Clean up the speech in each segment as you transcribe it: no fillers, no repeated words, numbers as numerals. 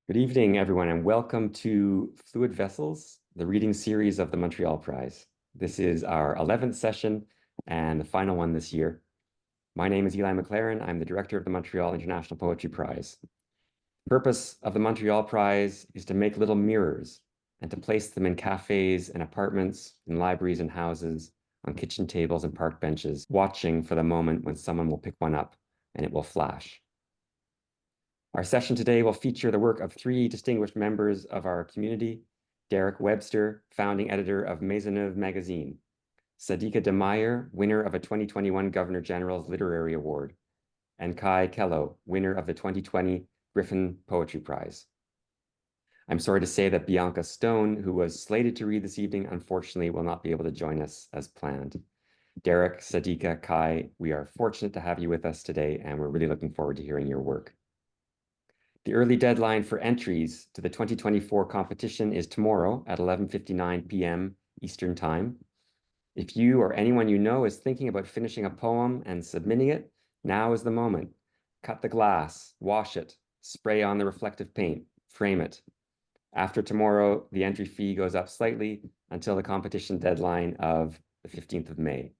Good evening, everyone, and welcome to Fluid Vessels, the reading series of the Montreal Prize. This is our 11th session and the final one this year. My name is Eli McLaren. I'm the director of the Montreal International Poetry Prize. The purpose of the Montreal Prize is to make little mirrors and to place them in cafes and apartments, in libraries and houses, on kitchen tables and park benches, watching for the moment when someone will pick one up and it will flash. Our session today will feature the work of three distinguished members of our community: Derek Webster, founding editor of Maisonneuve magazine; Sadiqa de Meijer, winner of a 2021 Governor General's Literary Award; and Kaie Kellough, winner of the 2020 Griffin Poetry Prize. I'm sorry to say that Bianca Stone, who was slated to read this evening, unfortunately will not be able to join us as planned. Derek, Sadiqa, Kaie, we are fortunate to have you with us today, and we're really looking forward to hearing your work. The early deadline for entries to the 2024 competition is tomorrow at 11:59 p.m. Eastern Time. If you or anyone you know is thinking about finishing a poem and submitting it, now is the moment. Cut the glass, wash it, spray on the reflective paint, frame it. After tomorrow, the entry fee goes up slightly until the competition deadline of the 15th of May.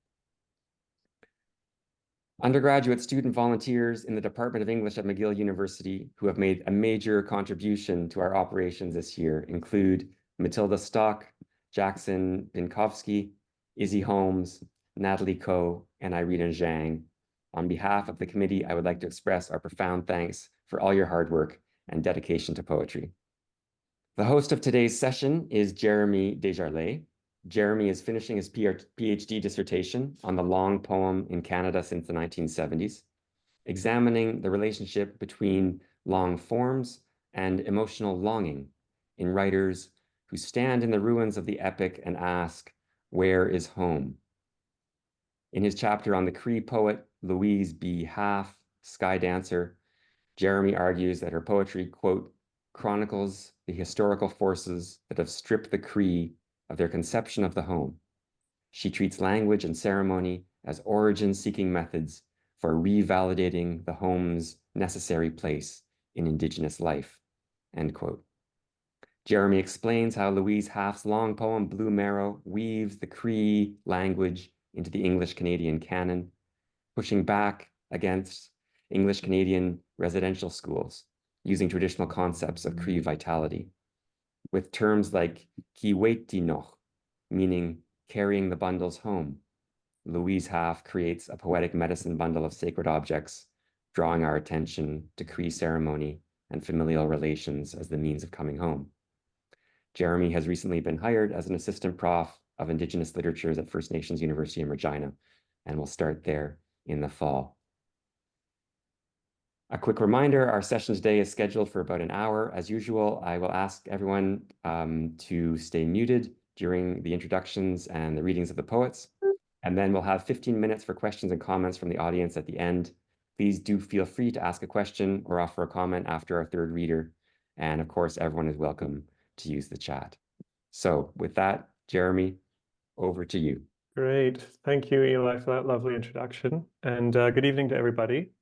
Undergraduate student volunteers in the Department of English at McGill University who have made a major contribution to our operations this year include Matilda Stock, Jackson Binkowski, Izzy Holmes, Natalie Coe, and Irina Zhang. On behalf of the committee, I would like to express our profound thanks for all your hard work and dedication to poetry. The host of today's session is Jeremy Desjarlais. Jeremy is finishing his PhD dissertation on the long poem in Canada since the 1970s, examining the relationship between long forms and emotional longing in writers who stand in the ruins of the epic and ask, "Where is home?" In his chapter on the Cree poet Louise B. Half, Sky Dancer, Jeremy argues that her poetry, quote, chronicles the historical forces that have stripped the Cree of their conception of the home. She treats language and ceremony as origin-seeking methods for revalidating the home's necessary place in Indigenous life, end quote. Jeremy explains how Louise Half's long poem, Blue Marrow, weaves the Cree language into the English-Canadian canon, pushing back against English-Canadian residential schools, using traditional concepts of Cree vitality, with terms like kiweitinoch, meaning carrying the bundles home. Louise Half creates a poetic medicine bundle of sacred objects, drawing our attention to Cree ceremony and familial relations as the means of coming home. Jeremy has recently been hired as an assistant prof of Indigenous Literatures at First Nations University in Regina, and will start there in the fall. A quick reminder, our session today is scheduled for about an hour. As usual, I will ask everyone to stay muted during the introductions and the readings of the poets, and then we'll have 15 minutes for questions and comments from the audience at the end. Please do feel free to ask a question or offer a comment after our third reader, and of course, everyone is welcome to use the chat. So with that, Jeremy, over to you. Great. Thank you, Eli, for that lovely introduction. And good evening to everybody.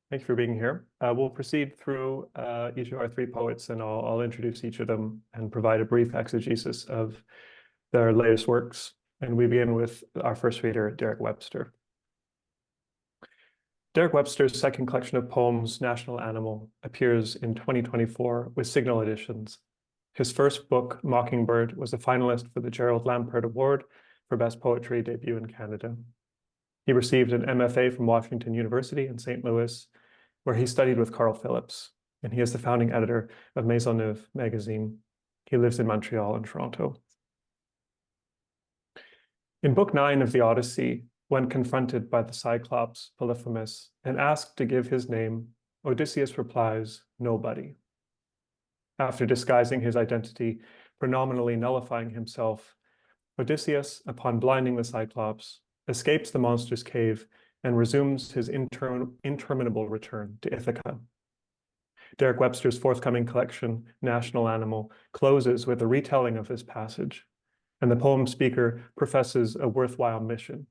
Thank you for being here. We'll proceed through each of our three poets, and I'll introduce each of them and provide a brief exegesis of their latest works. And we begin with our first reader, Derek Webster. Derek Webster's second collection of poems, National Animal, appears in 2024 with Signal Editions. His first book, Mockingbird, was a finalist for the Gerald Lampert Award for Best Poetry Debut in Canada. He received an MFA from Washington University in St. Louis, where he studied with Carl Phillips, and he is the founding editor of Maisonneuve magazine. He lives in Montreal and Toronto. In Book 9 of the Odyssey, when confronted by the Cyclops Polyphemus and asked to give his name, Odysseus replies, "Nobody." After disguising his identity, for nominally nullifying himself, Odysseus, upon blinding the Cyclops, escapes the monster's cave and resumes his interminable return to Ithaca. Derek Webster's forthcoming collection, National Animal, closes with a retelling of this passage, and the poem speaker professes a worthwhile mission,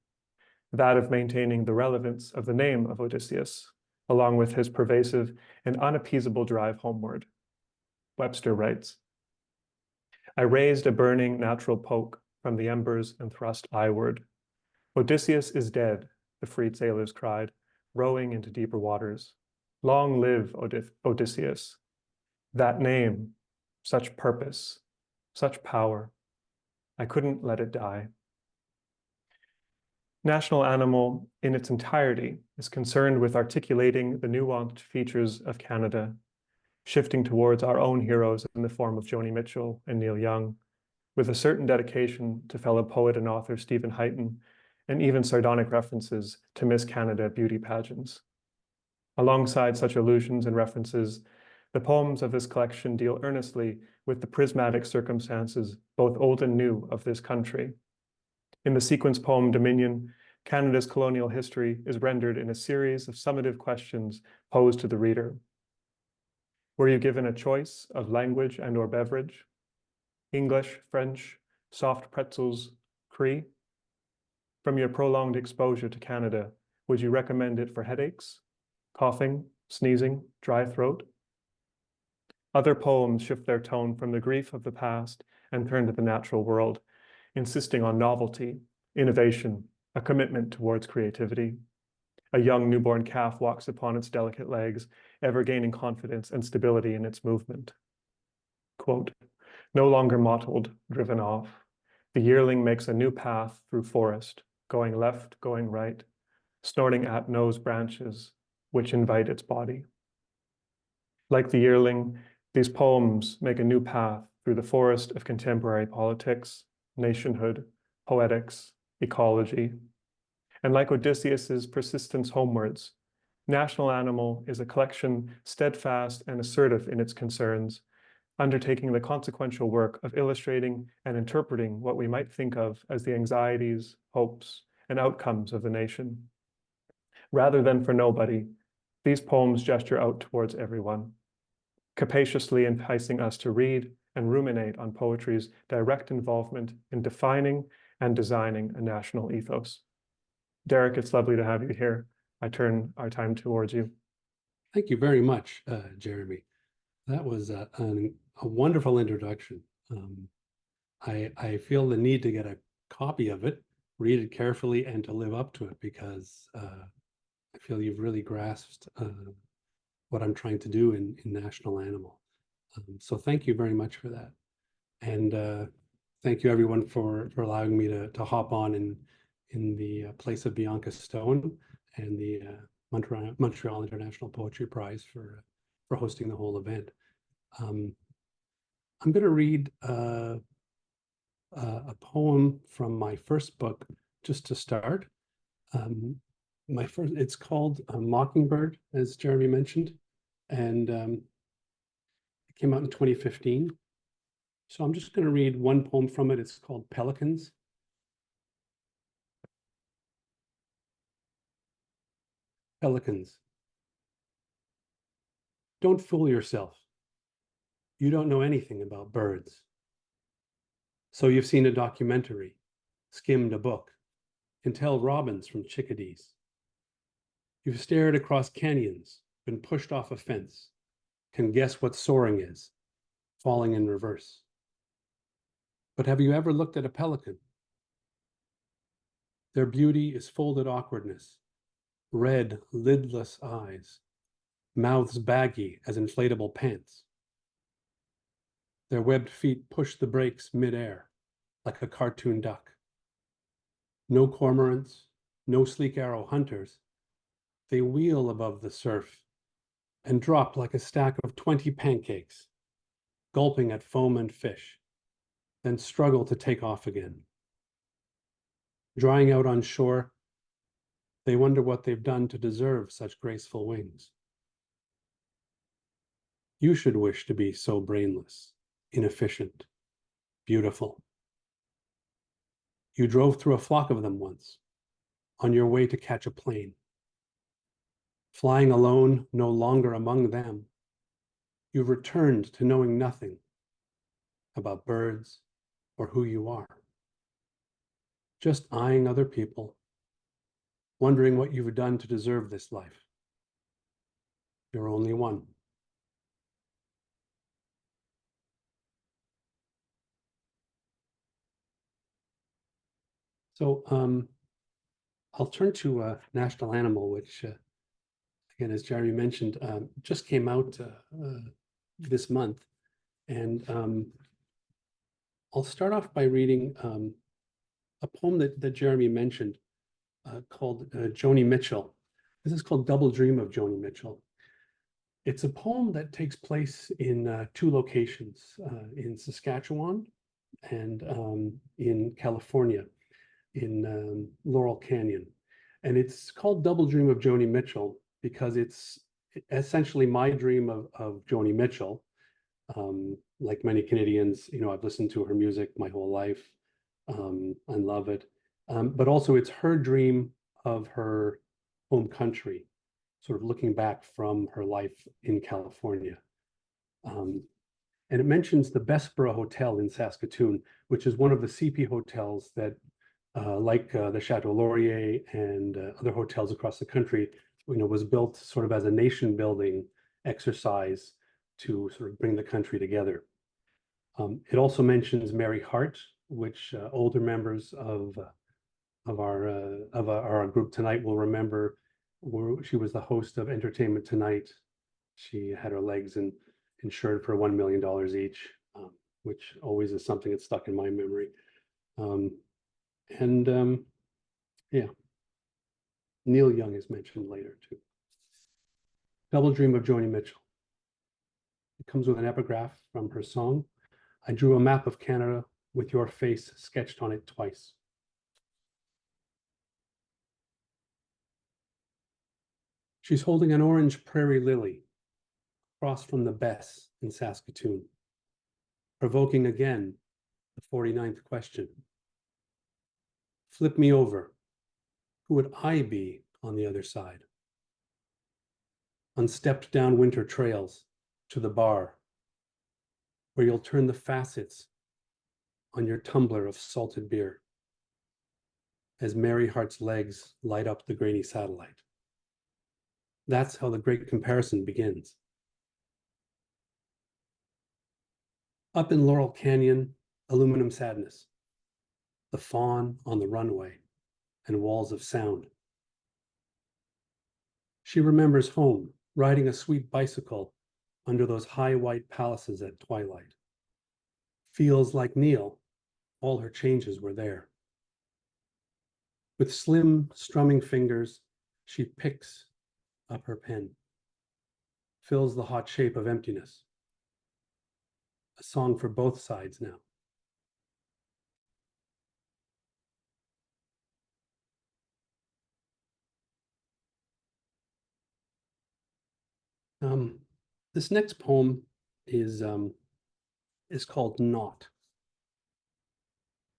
that of maintaining the relevance of the name of Odysseus, along with his pervasive and unappeasable drive homeward. Webster writes, I raised a burning natural poke from the embers and thrust eyeward. Odysseus is dead, the freed sailors cried, rowing into deeper waters. Long live Odysseus. That name, such purpose, such power. I couldn't let it die. National Animal, in its entirety, is concerned with articulating the nuanced features of Canada, shifting towards our own heroes in the form of Joni Mitchell and Neil Young, with a certain dedication to fellow poet and author Stephen Houghton, and even sardonic references to Miss Canada beauty pageants. Alongside such allusions and references, the poems of this collection deal earnestly with the prismatic circumstances, both old and new, of this country. In the sequence poem Dominion, Canada's colonial history is rendered in a series of summative questions posed to the reader. Were you given a choice of language and or beverage? English, French, soft pretzels, Cree? From your prolonged exposure to Canada, would you recommend it for headaches, coughing, sneezing, dry throat? Other poems shift their tone from the grief of the past and turn to the natural world, insisting on novelty, innovation, a commitment towards creativity. A young newborn calf walks upon its delicate legs, ever gaining confidence and stability in its movement. Quote, no longer mottled, driven off, the yearling makes a new path through forest, going left, going right, snorting at nose branches, which invite its body. Like the yearling, these poems make a new path through the forest of contemporary politics, nationhood, poetics, ecology. And like Odysseus's persistence homewards, National Animal is a collection steadfast and assertive in its concerns, undertaking the consequential work of illustrating and interpreting what we might think of as the anxieties, hopes, and outcomes of the nation. Rather than for nobody, these poems gesture out towards everyone, capaciously enticing us to read and ruminate on poetry's direct involvement in defining and designing a national ethos. Derek, it's lovely to have you here. I turn our time towards you. Thank you very much, Jeremy. That was a wonderful introduction. I feel the need to get a copy of it, read it carefully, and to live up to it, because I feel you've really grasped what I'm trying to do in National Animal. So thank you very much for that. And thank you everyone for allowing me to hop on in the place of Bianca Stone and the Montreal International Poetry Prize for hosting the whole event. I'm going to read a poem from my first book just to start. It's called Mockingbird, as Jeremy mentioned, and it came out in 2015. So I'm just going to read one poem from it. It's called Pelicans. Pelicans. Don't fool yourself. You don't know anything about birds. So you've seen a documentary, skimmed a book, can tell robins from chickadees. You've stared across canyons, been pushed off a fence, can guess what soaring is, falling in reverse. But have you ever looked at a pelican? Their beauty is folded awkwardness, red, lidless eyes, mouths baggy as inflatable pants. Their webbed feet push the brakes midair, like a cartoon duck. No cormorants, no sleek arrow hunters. They wheel above the surf and drop like a stack of 20 pancakes, gulping at foam and fish, then struggle to take off again. Drying out on shore, they wonder what they've done to deserve such graceful wings. You should wish to be so brainless, inefficient, beautiful. You drove through a flock of them once, on your way to catch a plane. Flying alone, no longer among them, you've returned to knowing nothing about birds or who you are. Just eyeing other people, wondering what you've done to deserve this life. You're only one. So I'll turn to National Animal, which again, as Jeremy mentioned, just came out this month. And I'll start off by reading a poem that Jeremy mentioned called Joni Mitchell. This is called Double Dream of Joni Mitchell. It's a poem that takes place in two locations, in Saskatchewan and in California, in Laurel Canyon. And it's called Double Dream of Joni Mitchell because it's essentially my dream of Joni Mitchell. Like many Canadians, you know, I've listened to her music my whole life. I love it. But also it's her dream of her home country, sort of looking back from her life in California. And it mentions the Bessborough Hotel in Saskatoon, which is one of the CP hotels that, like the Chateau Laurier and other hotels across the country, you know, was built sort of as a nation building exercise to sort of bring the country together. It also mentions Mary Hart, which older members of our group tonight will remember. She was the host of Entertainment Tonight. She had her legs insured for $1 million each, which always is something that's stuck in my memory. Yeah, Neil Young is mentioned later too. Double Dream of Joni Mitchell. It comes with an epigraph from her song. I drew a map of Canada with your face sketched on it twice. She's holding an orange prairie lily across from the Bess in Saskatoon, provoking again the 49th question. Flip me over. Who would I be on the other side? Unstepped down winter trails to the bar, where you'll turn the facets on your tumbler of salted beer as Mary Hart's legs light up the grainy satellite. That's how the great comparison begins. Up in Laurel Canyon, aluminum sadness, the fawn on the runway, and walls of sound. She remembers home, riding a sweet bicycle under those high white palaces at twilight. Feels like Neil, all her changes were there. With slim, strumming fingers, she picks up her pen, fills the hot shape of emptiness. A song for both sides now. This next poem is called Naught.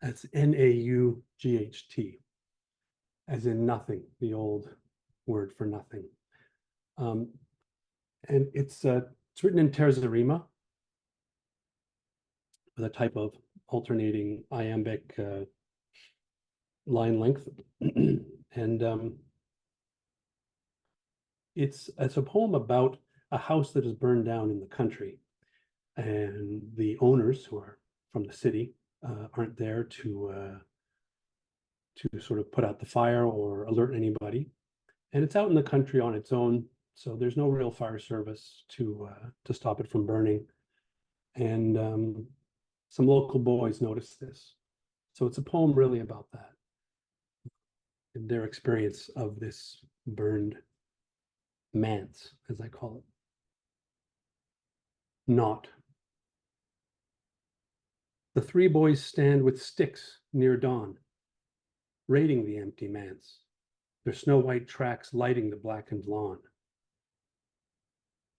That's N-A-U-G-H-T, as in nothing, the old word for nothing. And it's written in terza rima with a type of alternating iambic line length. And it's a poem about a house that is burned down in the country, and the owners, who are from the city, aren't there to sort of put out the fire or alert anybody. And it's out in the country on its own, so there's no real fire service to stop it from burning. And some local boys noticed this. So it's a poem really about that, and their experience of this burned manse, as I call it. Naught. The three boys stand with sticks near dawn, raiding the empty manse, their snow-white tracks lighting the blackened lawn.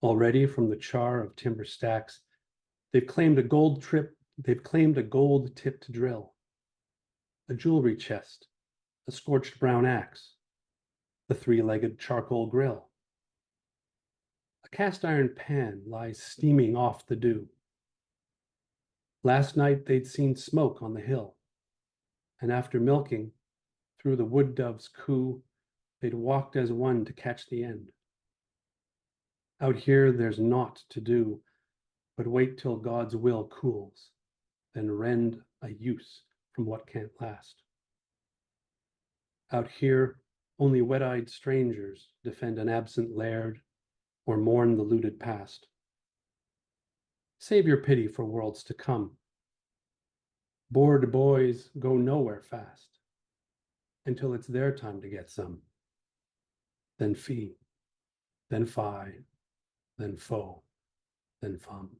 Already from the char of timber stacks, they've claimed a gold-tipped drill, a jewelry chest, a scorched brown axe, the three-legged charcoal grill. A cast iron pan lies steaming off the dew. Last night they'd seen smoke on the hill, and after milking, through the wood dove's coo, they'd walked as one to catch the end. Out here there's naught to do, but wait till God's will cools, then rend a use from what can't last. Out here, only wet-eyed strangers defend an absent laird or mourn the looted past. Save your pity for worlds to come. Bored boys go nowhere fast until it's their time to get some. Then fee, then fi, then foe, then fum.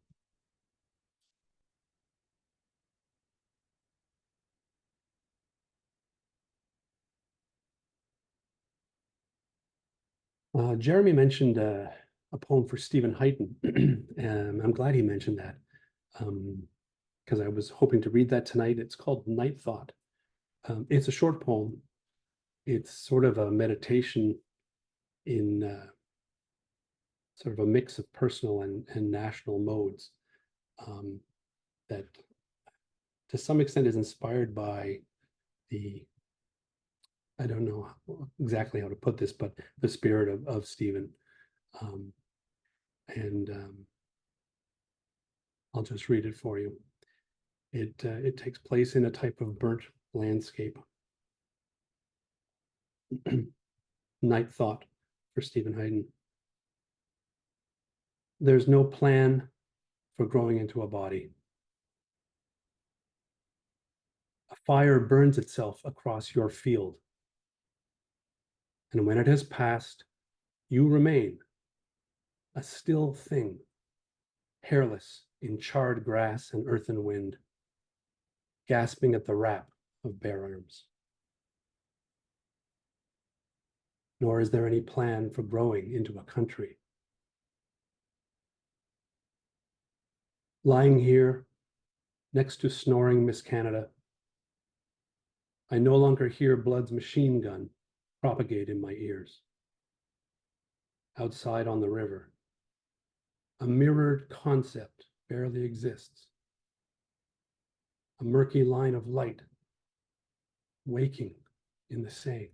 Jeremy mentioned a poem for Stephen Huyton, and I'm glad he mentioned that because I was hoping to read that tonight. It's called Night Thought. It's a short poem. It's sort of a meditation in sort of a mix of personal and national modes that to some extent is inspired by I don't know exactly how to put this, but the spirit of Stephen. I'll just read it for you. It takes place in a type of burnt landscape. Night Thought for Stephen Huyton. There's no plan for growing into a body. A fire burns itself across your field. And when it has passed, you remain a still thing, hairless in charred grass and earthen wind, gasping at the wrap of bare arms. Nor is there any plan for growing into a country. Lying here, next to snoring Miss Canada, I no longer hear blood's machine gun propagate in my ears. Outside on the river, a mirrored concept barely exists. A murky line of light waking in the Seine.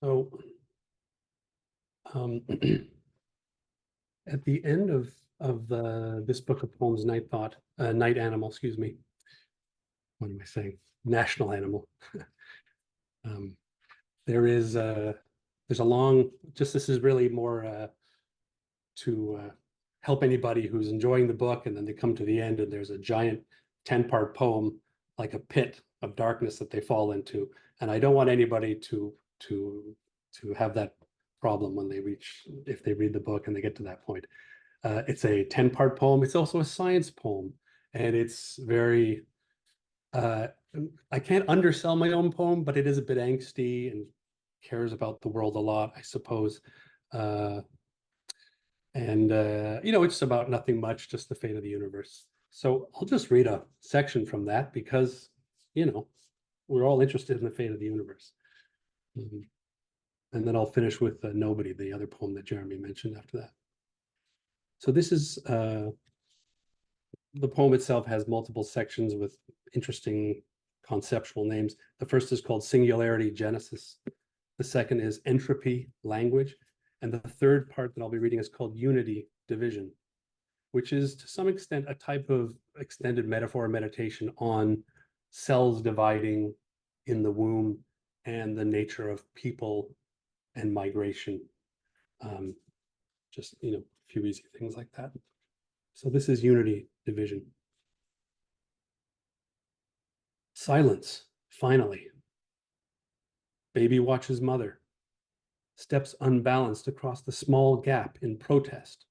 So at the end of this book of poems, Night Animal, excuse me. What am I saying? National Animal. There's a long, this is really more to help anybody who's enjoying the book, and then they come to the end and there's a giant 10-part poem, like a pit of darkness that they fall into. And I don't want anybody to have that problem when if they read the book and they get to that point. It's a 10-part poem. It's also a science poem, and it's very, I can't undersell my own poem, but it is a bit angsty and cares about the world a lot, I suppose. It's about nothing much, just the fate of the universe. So I'll just read a section from that because, we're all interested in the fate of the universe. And then I'll finish with Nobody, the other poem that Jeremy mentioned after that. So this is, the poem itself has multiple sections with interesting conceptual names. The first is called Singularity Genesis. The second is Entropy Language. And the third part that I'll be reading is called Unity Division, which is to some extent a type of extended metaphor meditation on cells dividing in the womb and the nature of people and migration. Just, a few easy things like that. So this is Unity Division. Silence, finally. Baby watches mother. Steps unbalanced across the small gap in protest,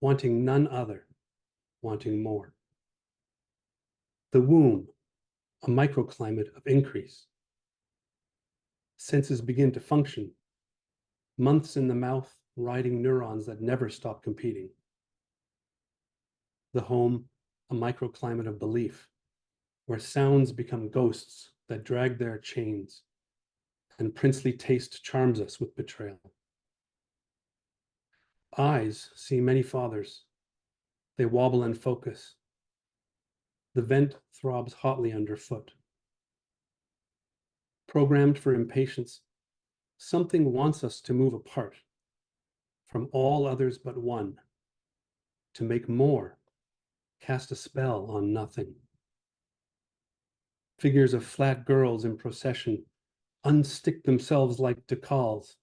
wanting none other, wanting more. The womb, a microclimate of increase. Senses begin to function. Months in the mouth, riding neurons that never stop competing. The home, a microclimate of belief, where sounds become ghosts that drag their chains, and princely taste charms us with betrayal. Eyes see many fathers. They wobble and focus. The vent throbs hotly underfoot. Programmed for impatience, something wants us to move apart, from all others but one, to make more, cast a spell on nothing. Figures of flat girls in procession unstick themselves like decals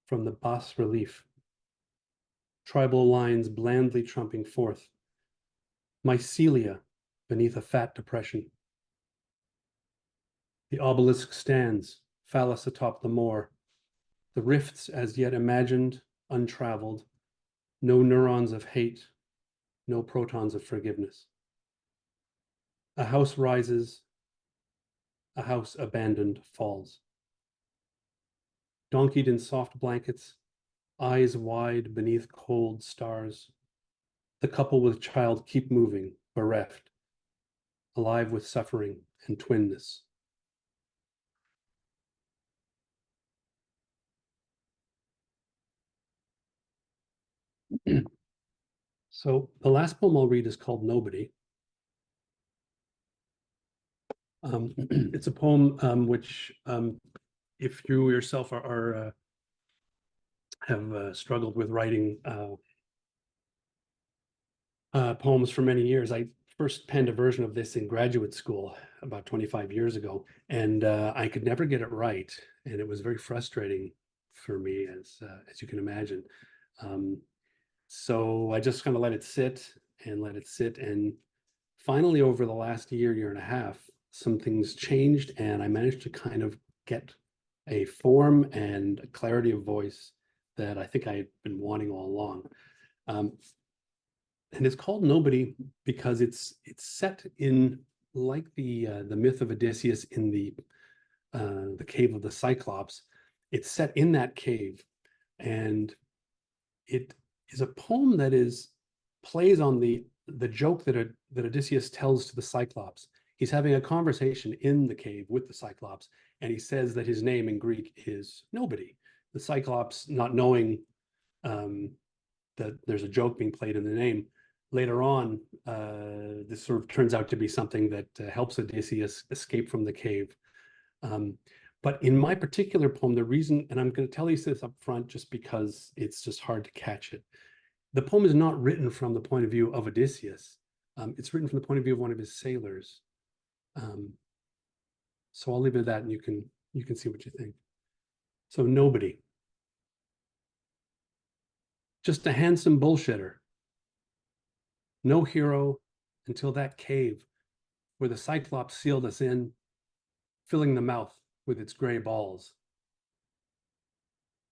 from the bas relief. Tribal lines blandly trumping forth. Mycelia beneath a fat depression. The obelisk stands, phallus atop the moor. The rifts as yet imagined, untraveled. No neurons of hate, no protons of forgiveness. A house rises, a house abandoned falls. Donkeyed in soft blankets, eyes wide beneath cold stars. The couple with child keep moving, bereft, alive with suffering and twinness. So the last poem I'll read is called Nobody. It's a poem which, if you yourself have struggled with writing poems for many years, I first penned a version of this in graduate school about 25 years ago, and I could never get it right, and it was very frustrating for me, as you can imagine. So I just kind of let it sit, and finally, over the last year and a half, some things changed, and I managed to kind of get a form and a clarity of voice that I think I had been wanting all along. And it's called Nobody because it's set in, like the myth of Odysseus in the cave of the Cyclops. It's set in that cave, and it is a poem that plays on the joke that Odysseus tells to the Cyclops. He's having a conversation in the cave with the Cyclops, and he says that his name in Greek is Nobody. The Cyclops, not knowing that there's a joke being played in the name, later on, this sort of turns out to be something that helps Odysseus escape from the cave. But in my particular poem, the reason, and I'm going to tell you this up front just because it's just hard to catch it. The poem is not written from the point of view of Odysseus. It's written from the point of view of one of his sailors. So I'll leave it at that, and you can see what you think. So Nobody. Just a handsome bullshitter. No hero until that cave where the Cyclops sealed us in, filling the mouth with its gray balls.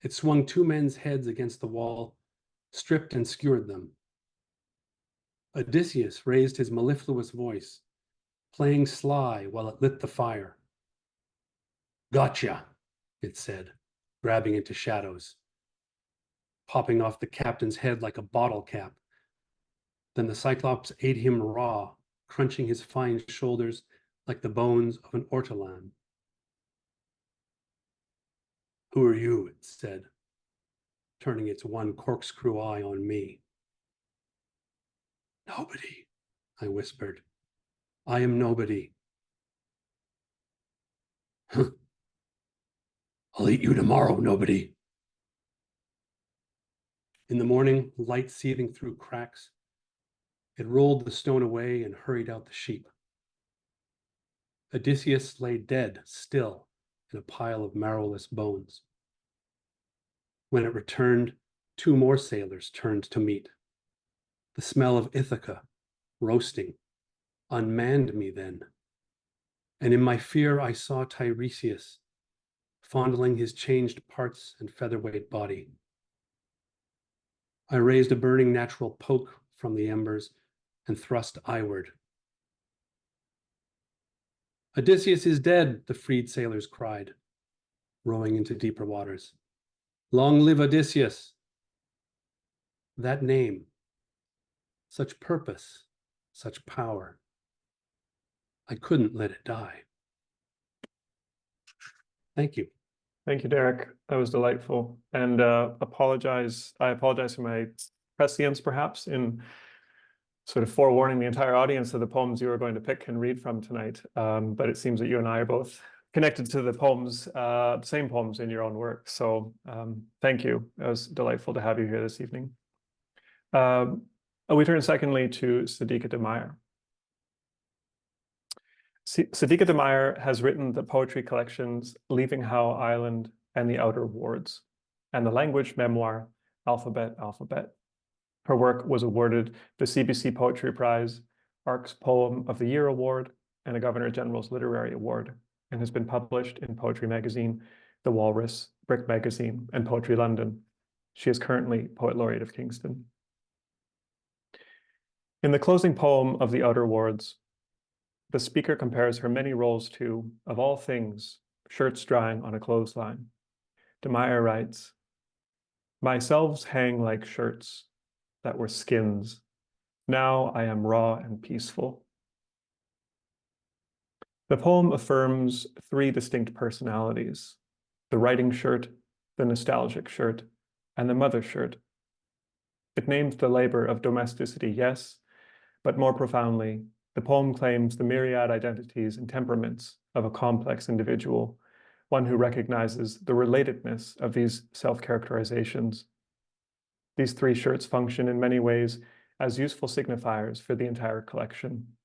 It swung two men's heads against the wall, stripped and skewered them. Odysseus raised his mellifluous voice, playing sly while it lit the fire. Gotcha, it said, grabbing into shadows, popping off the captain's head like a bottle cap. Then the Cyclops ate him raw, crunching his fine shoulders like the bones of an ortolan. Who are you? It said, turning its one corkscrew eye on me. Nobody, I whispered. I am nobody. Huh. I'll eat you tomorrow, Nobody. In the morning, light seething through cracks, it rolled the stone away and hurried out the sheep. Odysseus lay dead, still, in a pile of marrowless bones. When it returned, two more sailors turned to meet. The smell of Ithaca, roasting, unmanned me then. And in my fear, I saw Tiresias, fondling his changed parts and featherweight body. I raised a burning natural poke from the embers and thrust eyeward. Odysseus is dead, the freed sailors cried, rowing into deeper waters. Long live Odysseus. That name, such purpose, such power. I couldn't let it die. Thank you. Thank you, Derek. That was delightful. And I apologize for my prescience, perhaps, in sort of forewarning the entire audience of the poems you were going to pick and read from tonight. But it seems that you and I are both connected to the same poems in your own work. So thank you. It was delightful to have you here this evening. We turn secondly to Sadiqa de Meijer. Sadiqa de Meijer has written the poetry collections Leaving Howe Island and The Outer Wards, and the language memoir Alphabet, Alphabet. Her work was awarded the CBC Poetry Prize, ARC's Poem of the Year Award, and a Governor General's Literary Award, and has been published in Poetry Magazine, The Walrus, Brick Magazine, and Poetry London. She is currently Poet Laureate of Kingston. In the closing poem of The Outer Wards, the speaker compares her many roles to, of all things, shirts drying on a clothesline. De Meijer writes, "My selves hang like shirts that were skins. Now I am raw and peaceful." The poem affirms three distinct personalities: the writing shirt, the nostalgic shirt, and the mother shirt. It names the labor of domesticity, yes, but more profoundly, the poem claims the myriad identities and temperaments of a complex individual, one who recognizes the relatedness of these self-characterizations. These three shirts function in many ways as useful signifiers for the entire collection.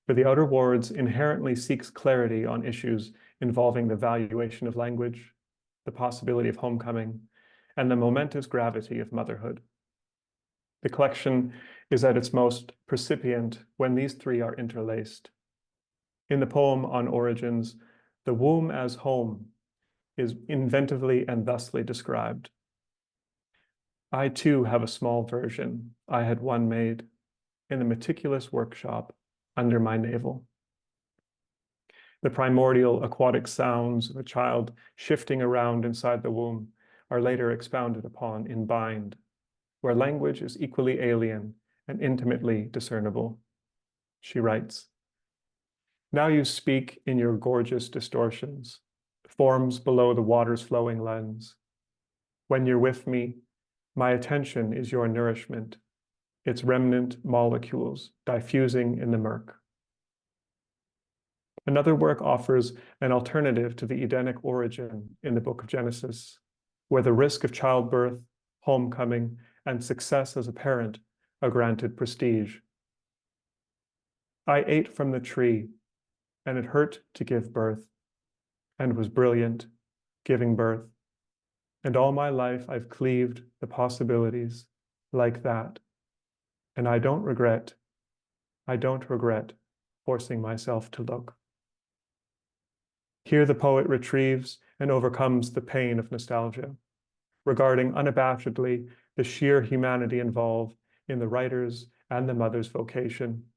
For The Outer Wards inherently seeks clarity on issues involving the valuation of language, the possibility of homecoming, and the momentous gravity of motherhood. The collection is at its most percipient when these three are interlaced. In the poem on origins, the womb as home is inventively and thusly described. I too have a small version I had one made in the meticulous workshop under my navel. The primordial aquatic sounds of a child shifting around inside the womb are later expounded upon in Bind, where language is equally alien and intimately discernible. She writes, "Now you speak in your gorgeous distortions, forms below the water's flowing lens. When you're with me, my attention is your nourishment, its remnant molecules diffusing in the murk." Another work offers an alternative to the Edenic origin in the Book of Genesis, where the risk of childbirth, homecoming, and success as a parent are granted prestige. I ate from the tree, and it hurt to give birth, and was brilliant, giving birth. And all my life I've cleaved the possibilities like that. And I don't regret forcing myself to look. Here the poet retrieves and overcomes the pain of nostalgia, regarding unabashedly the sheer humanity involved in the writer's and the mother's vocation.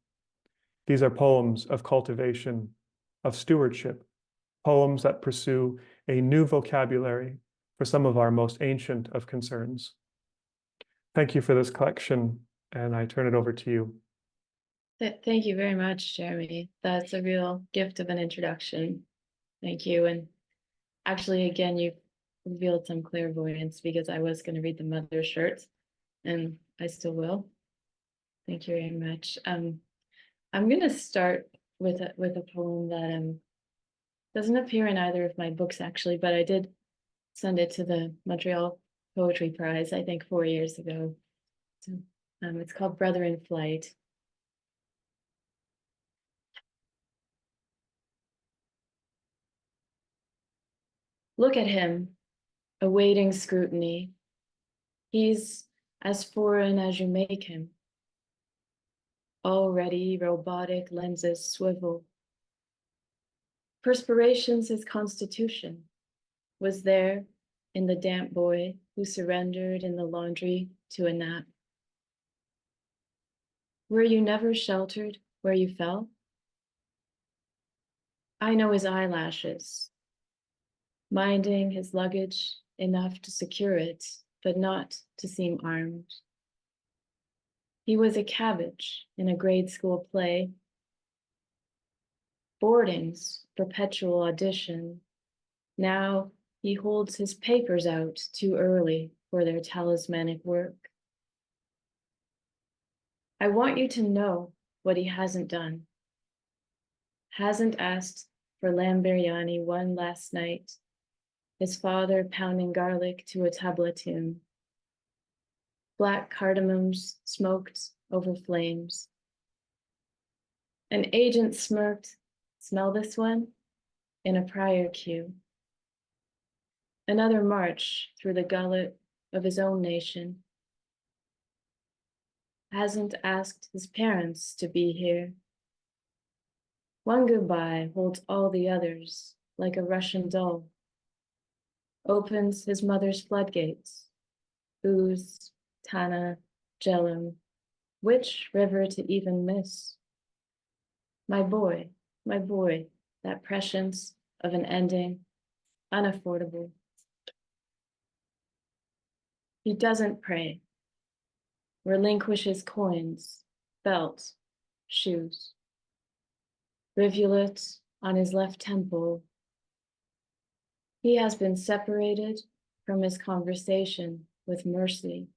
These are poems of cultivation, of stewardship, poems that pursue a new vocabulary for some of our most ancient of concerns. Thank you for this collection, and I turn it over to you. Thank you very much, Jeremy. That's a real gift of an introduction. Thank you. And actually, again, you've revealed some clairvoyance, because I was going to read the mother shirt, and I still will. Thank you very much. I'm going to start with a poem that doesn't appear in either of my books, actually, but I did send it to the Montreal Poetry Prize, I think 4 years ago. So, it's called Brother in Flight. Look at him, awaiting scrutiny. He's as foreign as you make him. Already robotic lenses swivel. Perspiration's his constitution, was there in the damp boy who surrendered in the laundry to a nap. Were you never sheltered where you fell? I know his eyelashes, minding his luggage enough to secure it, but not to seem armed. He was a cabbage in a grade school play. Boarding's perpetual audition. Now he holds his papers out too early for their talismanic work. I want you to know what he hasn't done. Hasn't asked for lamb biryani one last night, his father pounding garlic to a tabla tune. Black cardamoms smoked over flames. An agent smirked, smell this one, in a prior queue. Another march through the gullet of his own nation. Hasn't asked his parents to be here. One goodbye holds all the others like a Russian doll. Opens his mother's floodgates. Ooze, Tana, Jhelum. Which river to even miss? My boy, that prescience of an ending, unaffordable. He doesn't pray, relinquishes coins, belt, shoes. Rivulet on his left temple. He has been separated from his conversation with mercy.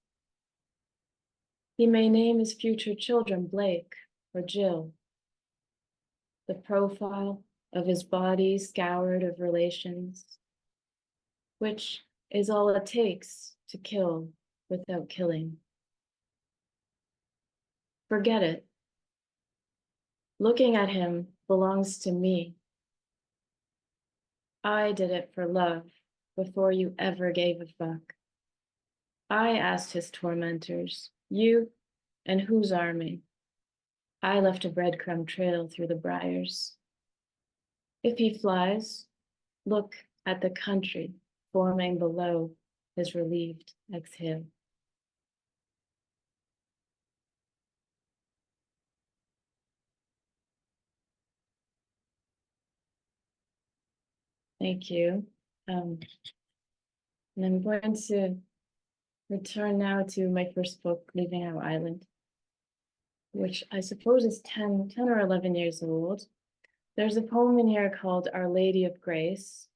He may name his future children Blake or Jill. The profile of his body scoured of relations, which is all it takes to kill without killing. Forget it. Looking at him belongs to me. I did it for love before you ever gave a fuck. I asked his tormentors, you and whose army? I left a breadcrumb trail through the briars. If he flies, look at the country forming below his relieved exhale. Thank you. And I'm going to return now to my first book, Leaving Our Island, which I suppose is 10 or 11 years old. There's a poem in here called Our Lady of Grace,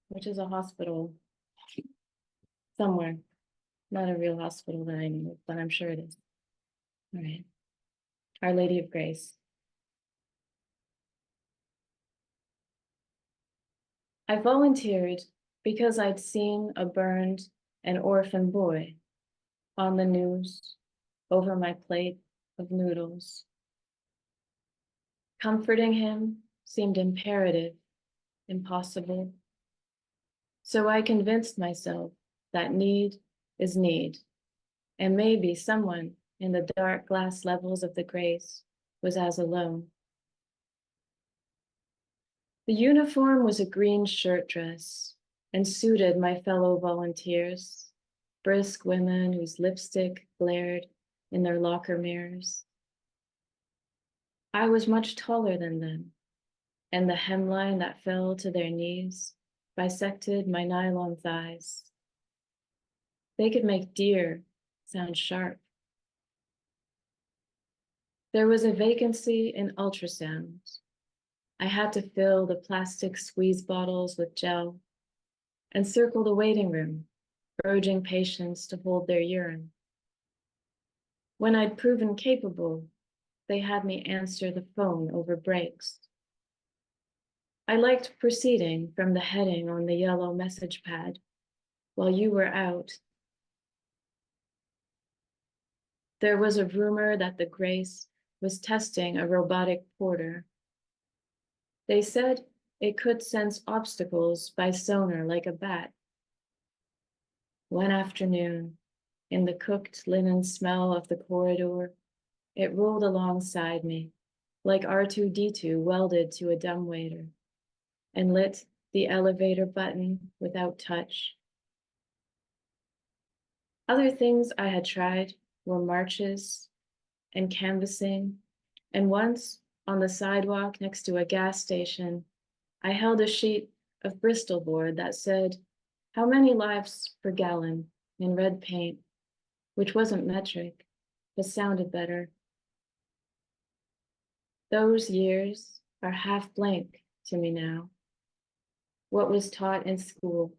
which is a hospital somewhere. Not a real hospital that I know, but I'm sure it is. All right. Our Lady of Grace. I volunteered because I'd seen a burned and orphan boy on the news over my plate of noodles. Comforting him seemed imperative, impossible. So I convinced myself that need is need, and maybe someone in the dark glass levels of the grace was as alone. The uniform was a green shirt dress and suited my fellow volunteers, brisk women whose lipstick glared in their locker mirrors. I was much taller than them, and the hemline that fell to their knees bisected my nylon thighs. They could make deer sound sharp. There was a vacancy in ultrasound. I had to fill the plastic squeeze bottles with gel and circle the waiting room, urging patients to hold their urine. When I'd proven capable, they had me answer the phone over breaks. I liked proceeding from the heading on the yellow message pad while you were out. There was a rumor that the Grace was testing a robotic porter. They said it could sense obstacles by sonar like a bat. One afternoon, in the cooked linen smell of the corridor, it rolled alongside me, like R2-D2 welded to a dumbwaiter, and lit the elevator button without touch. Other things I had tried were marches and canvassing, and once on the sidewalk next to a gas station, I held a sheet of Bristol board that said, "How many lives per gallon?" in red paint, which wasn't metric, but sounded better. Those years are half blank to me now. What was taught in school,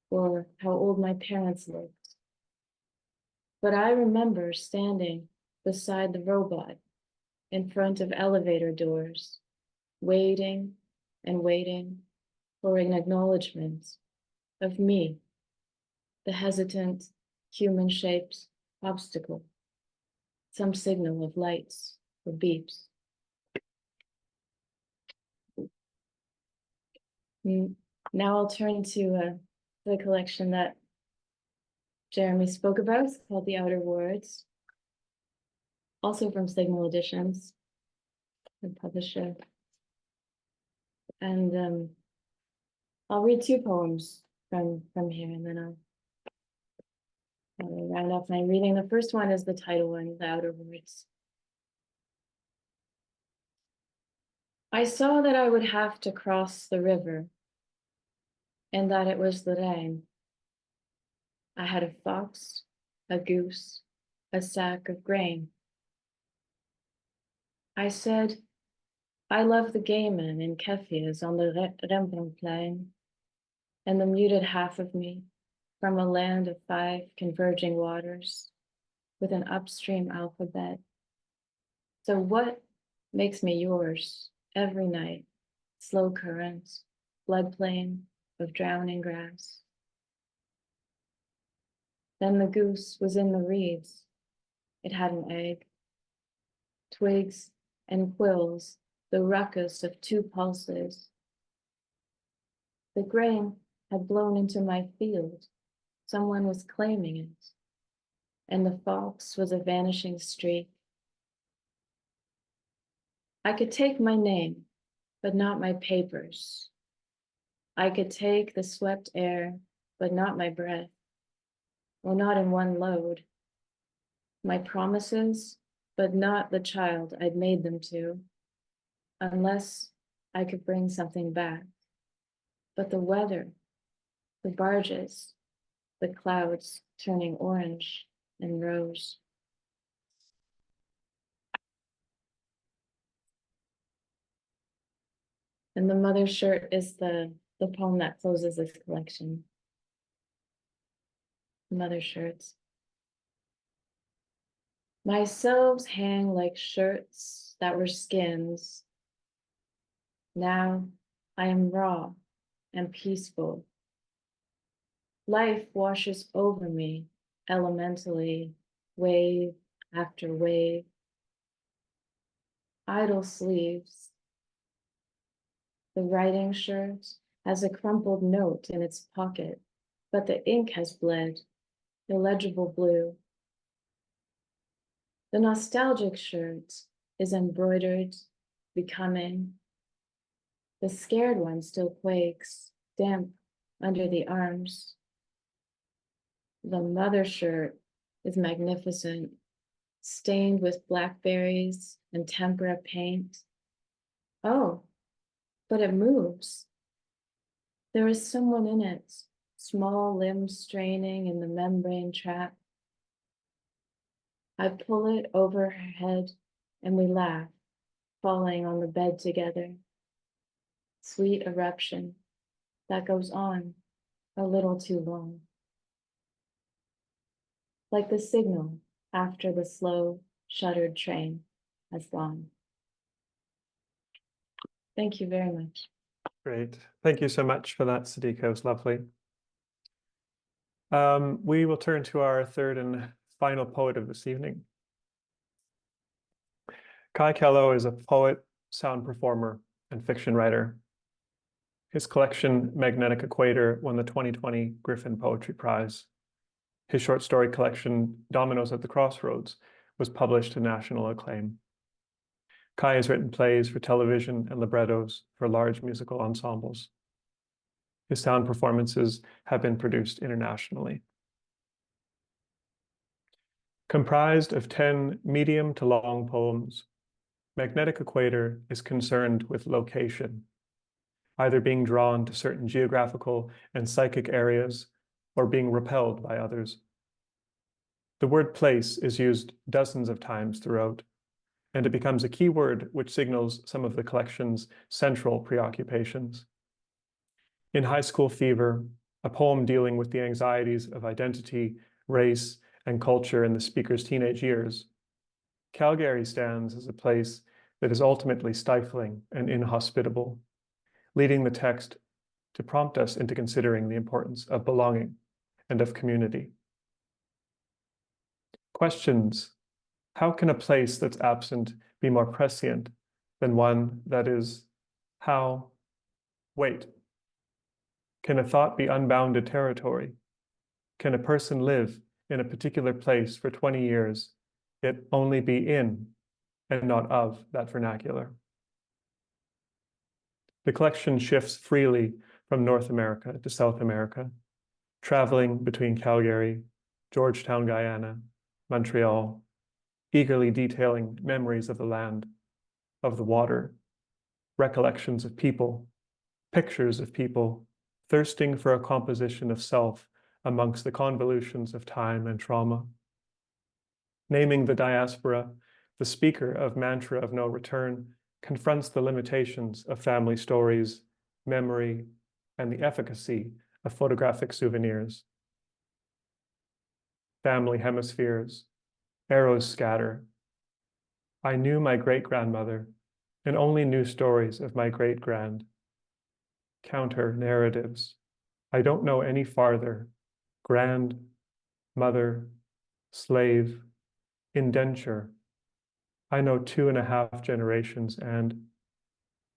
or how old my parents looked. But I remember standing beside the robot in front of elevator doors, waiting and waiting for an acknowledgement of me, the hesitant, human-shaped obstacle, some signal of lights or beeps. Now I'll turn to the collection that Jeremy spoke about, called The Outer Words, also from Signal Editions, the publisher. And I'll read two poems from here, and then I'll round off my reading. The first one is the title one, The Outer Words. I saw that I would have to cross the river, and that it was the rain. I had a fox, a goose, a sack of grain. I said, I love the gaymen in cafes on the Rembrandtplein, and the muted half of me from a land of 5 converging waters with an upstream alphabet. So what makes me yours every night? Slow currents, floodplain of drowning grass. Then the goose was in the reeds. It had an egg. Twigs and quills, the ruckus of 2 pulses. The grain had blown into my field. Someone was claiming it. And the fox was a vanishing streak. I could take my name, but not my papers. I could take the swept air, but not my breath. Well, not in one load. My promises, but not the child I'd made them to, unless I could bring something back. But the weather, the barges, the clouds turning orange and rose. And the mother shirt is the poem that closes this collection. Mother shirts. My selves hang like shirts that were skins. Now I am raw and peaceful. Life washes over me elementally, wave after wave. Idle sleeves. The writing shirt has a crumpled note in its pocket, but the ink has bled, illegible blue. The nostalgic shirt is embroidered, becoming. The scared one still quakes, damp under the arms. The mother shirt is magnificent, stained with blackberries and tempera paint. Oh, but it moves. There is someone in it, small limbs straining in the membrane trap. I pull it over her head and we laugh, falling on the bed together. Sweet eruption that goes on a little too long. Like the signal after the slow, shuttered train has gone. Thank you very much. Great. Thank you so much for that, Sadiqa. It was lovely. We will turn to our third and final poet of this evening. Kaie Kellough is a poet, sound performer, and fiction writer. His collection, Magnetic Equator, won the 2020 Griffin Poetry Prize. His short story collection, Dominoes at the Crossroads, was published to national acclaim. Kaie has written plays for television and librettos for large musical ensembles. His sound performances have been produced internationally. Comprised of 10 medium to long poems, Magnetic Equator is concerned with location, either being drawn to certain geographical and psychic areas or being repelled by others. The word place is used dozens of times throughout, and it becomes a key word which signals some of the collection's central preoccupations. In High School Fever, a poem dealing with the anxieties of identity, race, and culture in the speaker's teenage years, Calgary stands as a place that is ultimately stifling and inhospitable, leading the text to prompt us into considering the importance of belonging and of community. Questions: how can a place that's absent be more prescient than one that is? How? Wait. Can a thought be unbounded territory? Can a person live in a particular place for 20 years, yet only be in and not of that vernacular? The collection shifts freely from North America to South America, traveling between Calgary, Georgetown, Guyana, Montreal, eagerly detailing memories of the land, of the water, recollections of people, pictures of people, thirsting for a composition of self amongst the convolutions of time and trauma. Naming the diaspora, the speaker of Mantra of No Return confronts the limitations of family stories, memory, and the efficacy of photographic souvenirs. Family hemispheres, arrows scatter. I knew my great-grandmother and only knew stories of my great-grand. Counter narratives. I don't know any farther. Grand, mother, slave, indenture. I know 2.5 generations, and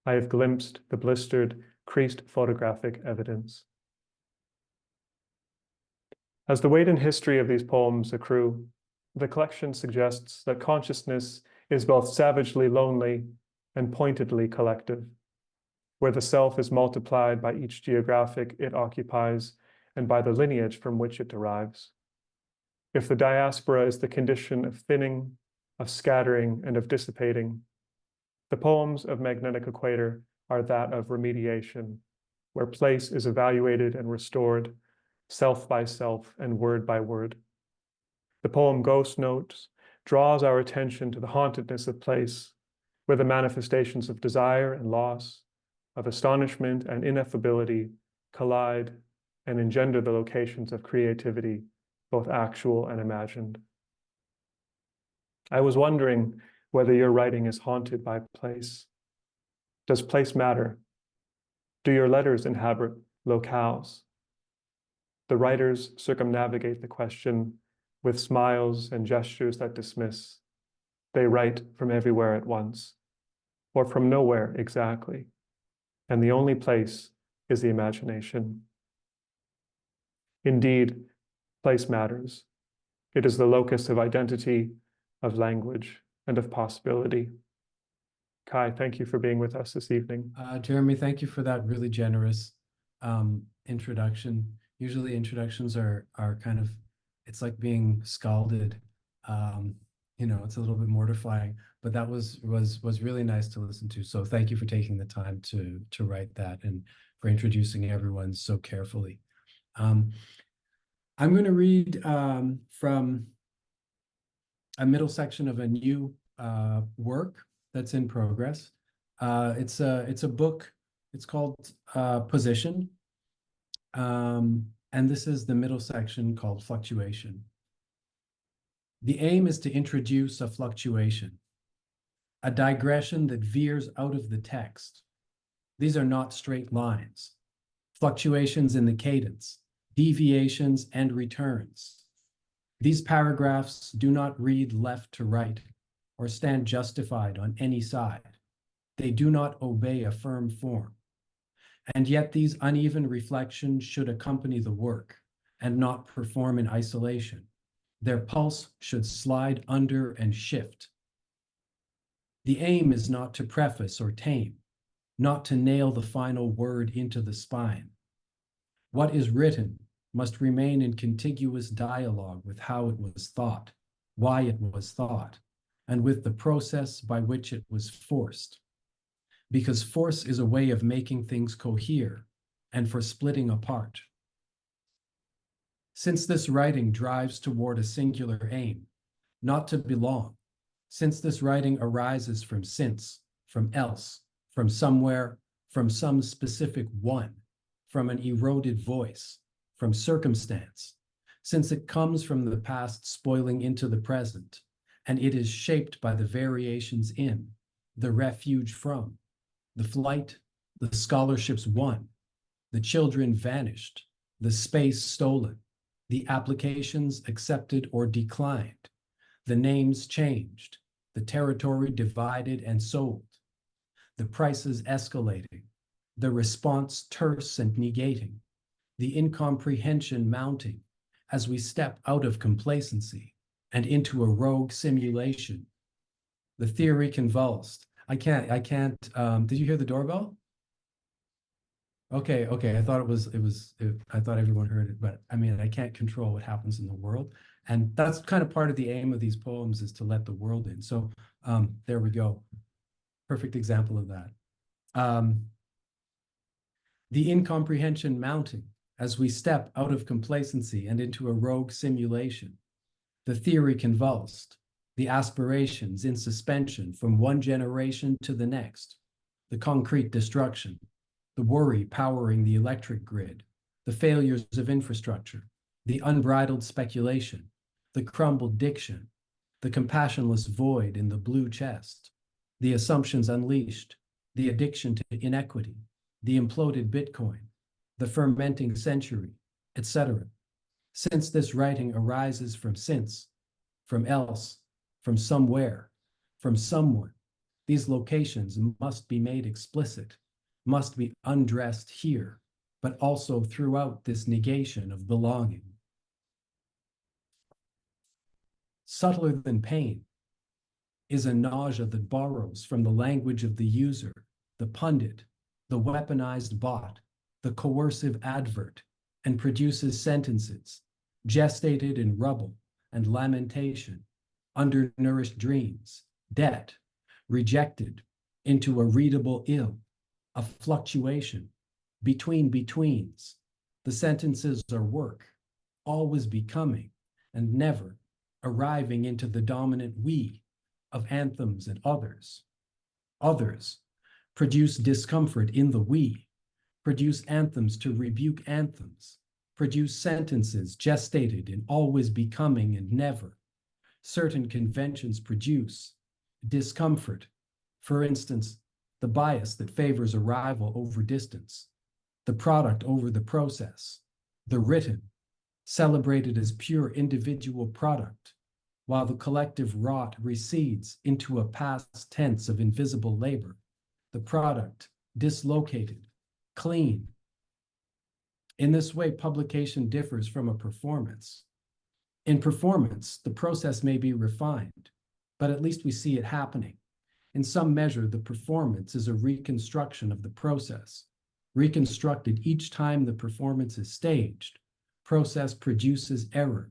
I have glimpsed the blistered, creased photographic evidence. As the weight and history of these poems accrue, the collection suggests that consciousness is both savagely lonely and pointedly collective, where the self is multiplied by each geographic it occupies and by the lineage from which it derives. If the diaspora is the condition of thinning, of scattering, and of dissipating, the poems of Magnetic Equator are that of remediation, where place is evaluated and restored, self by self and word by word. The poem Ghost Notes draws our attention to the hauntedness of place, where the manifestations of desire and loss, of astonishment and ineffability collide and engender the locations of creativity, both actual and imagined. I was wondering whether your writing is haunted by place. Does place matter? Do your letters inhabit locales? The writers circumnavigate the question with smiles and gestures that dismiss. They write from everywhere at once, or from nowhere exactly, and the only place is the imagination. Indeed, place matters. It is the locus of identity, of language, and of possibility. Kaie, thank you for being with us this evening. Jeremy, thank you for that really generous introduction. Usually introductions are kind of, it's like being scalded. It's a little bit mortifying, but that was really nice to listen to. So thank you for taking the time to write that and for introducing everyone so carefully. I'm going to read from a middle section of a new work that's in progress. It's a book. It's called Position. And this is the middle section called Fluctuation. The aim is to introduce a fluctuation, a digression that veers out of the text. These are not straight lines, fluctuations in the cadence, deviations and returns. These paragraphs do not read left to right or stand justified on any side. They do not obey a firm form. And yet these uneven reflections should accompany the work and not perform in isolation. Their pulse should slide under and shift. The aim is not to preface or tame, not to nail the final word into the spine. What is written must remain in contiguous dialogue with how it was thought, why it was thought, and with the process by which it was forced. Because force is a way of making things cohere and for splitting apart. Since this writing drives toward a singular aim, not to belong, since this writing arises from since, from else, from somewhere, from some specific one, from an eroded voice, from circumstance, since it comes from the past spoiling into the present, and it is shaped by the variations in, the refuge from, the flight, the scholarships won, the children vanished, the space stolen, the applications accepted or declined, the names changed, the territory divided and sold, the prices escalating, the response terse and negating, the incomprehension mounting as we step out of complacency and into a rogue simulation, the theory convulsed. I can't, did you hear the doorbell? Okay, I thought I thought everyone heard it, but I mean, I can't control what happens in the world. And that's kind of part of the aim of these poems, is to let the world in. So there we go. Perfect example of that. The incomprehension mounting as we step out of complacency and into a rogue simulation. The theory convulsed, the aspirations in suspension from one generation to the next, the concrete destruction, the worry powering the electric grid, the failures of infrastructure, the unbridled speculation, the crumbled diction, the compassionless void in the blue chest, the assumptions unleashed, the addiction to inequity, the imploded Bitcoin, the fermenting century, etc. Since this writing arises from since, from else, from somewhere, from someone, these locations must be made explicit, must be undressed here, but also throughout this negation of belonging. Subtler than pain is a nausea that borrows from the language of the user, the pundit, the weaponized bot, the coercive advert, and produces sentences gestated in rubble and lamentation, undernourished dreams, debt, rejected into a readable ill, a fluctuation, between betweens. The sentences are work, always becoming and never arriving into the dominant we of anthems and others. Others produce discomfort in the we, produce anthems to rebuke anthems, produce sentences gestated in always becoming and never. Certain conventions produce discomfort. For instance, the bias that favors arrival over distance, the product over the process, the written, celebrated as pure individual product, while the collective rot recedes into a past tense of invisible labor, the product dislocated, clean. In this way, publication differs from a performance. In performance, the process may be refined, but at least we see it happening. In some measure, the performance is a reconstruction of the process, reconstructed each time the performance is staged. Process produces error.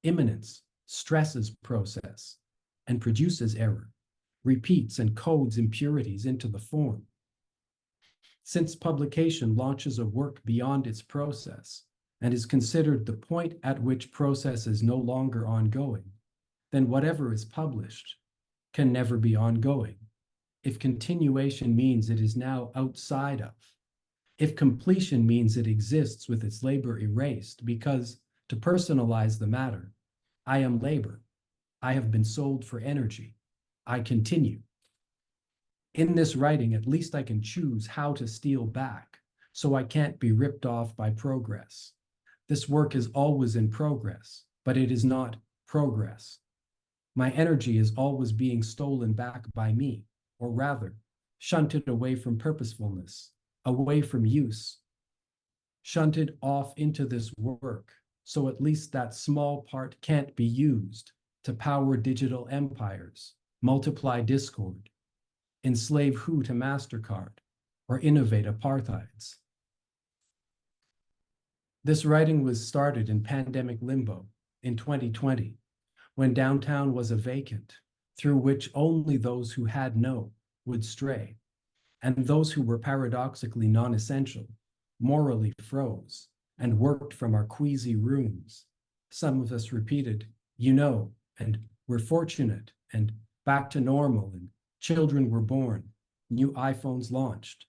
Immanence stresses process and produces error, repeats and codes impurities into the form. Since publication launches a work beyond its process and is considered the point at which process is no longer ongoing, then whatever is published can never be ongoing. If continuation means it is now outside of, if completion means it exists with its labor erased, because, to personalize the matter, I am labor, I have been sold for energy, I continue. In this writing, at least I can choose how to steal back, so I can't be ripped off by progress. This work is always in progress, but it is not progress. My energy is always being stolen back by me, or rather, shunted away from purposefulness, away from use, shunted off into this work, so at least that small part can't be used to power digital empires, multiply discord, enslave who to MasterCard, or innovate apartheids. This writing was started in pandemic limbo in 2020, when downtown was a vacant, through which only those who had no would stray, and those who were paradoxically non-essential morally froze and worked from our queasy rooms. Some of us repeated, you know, and we're fortunate, and back to normal, and children were born, new iPhones launched.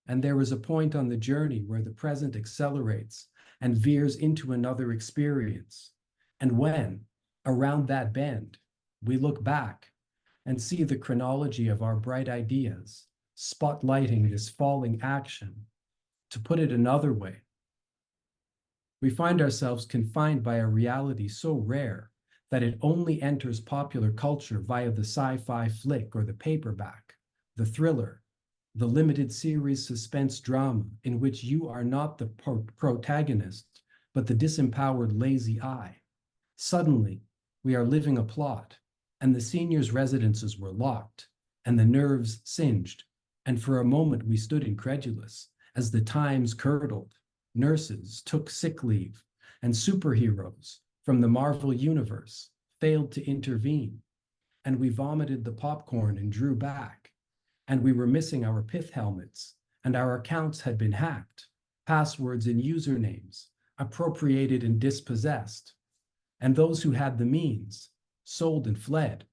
And there was a point on the journey where the present accelerates and veers into another experience. And when, around that bend, we look back and see the chronology of our bright ideas, spotlighting this falling action. To put it another way, we find ourselves confined by a reality so rare that it only enters popular culture via the sci-fi flick or the paperback, the thriller, the limited series suspense drama in which you are not the protagonist, but the disempowered lazy eye. Suddenly, we are living a plot, and the seniors' residences were locked, and the nerves singed, and for a moment we stood incredulous as the times curdled. Nurses took sick leave, and superheroes from the Marvel universe failed to intervene, and we vomited the popcorn and drew back, and we were missing our pith helmets, and our accounts had been hacked, passwords and usernames appropriated and dispossessed, and those who had the means sold and fled,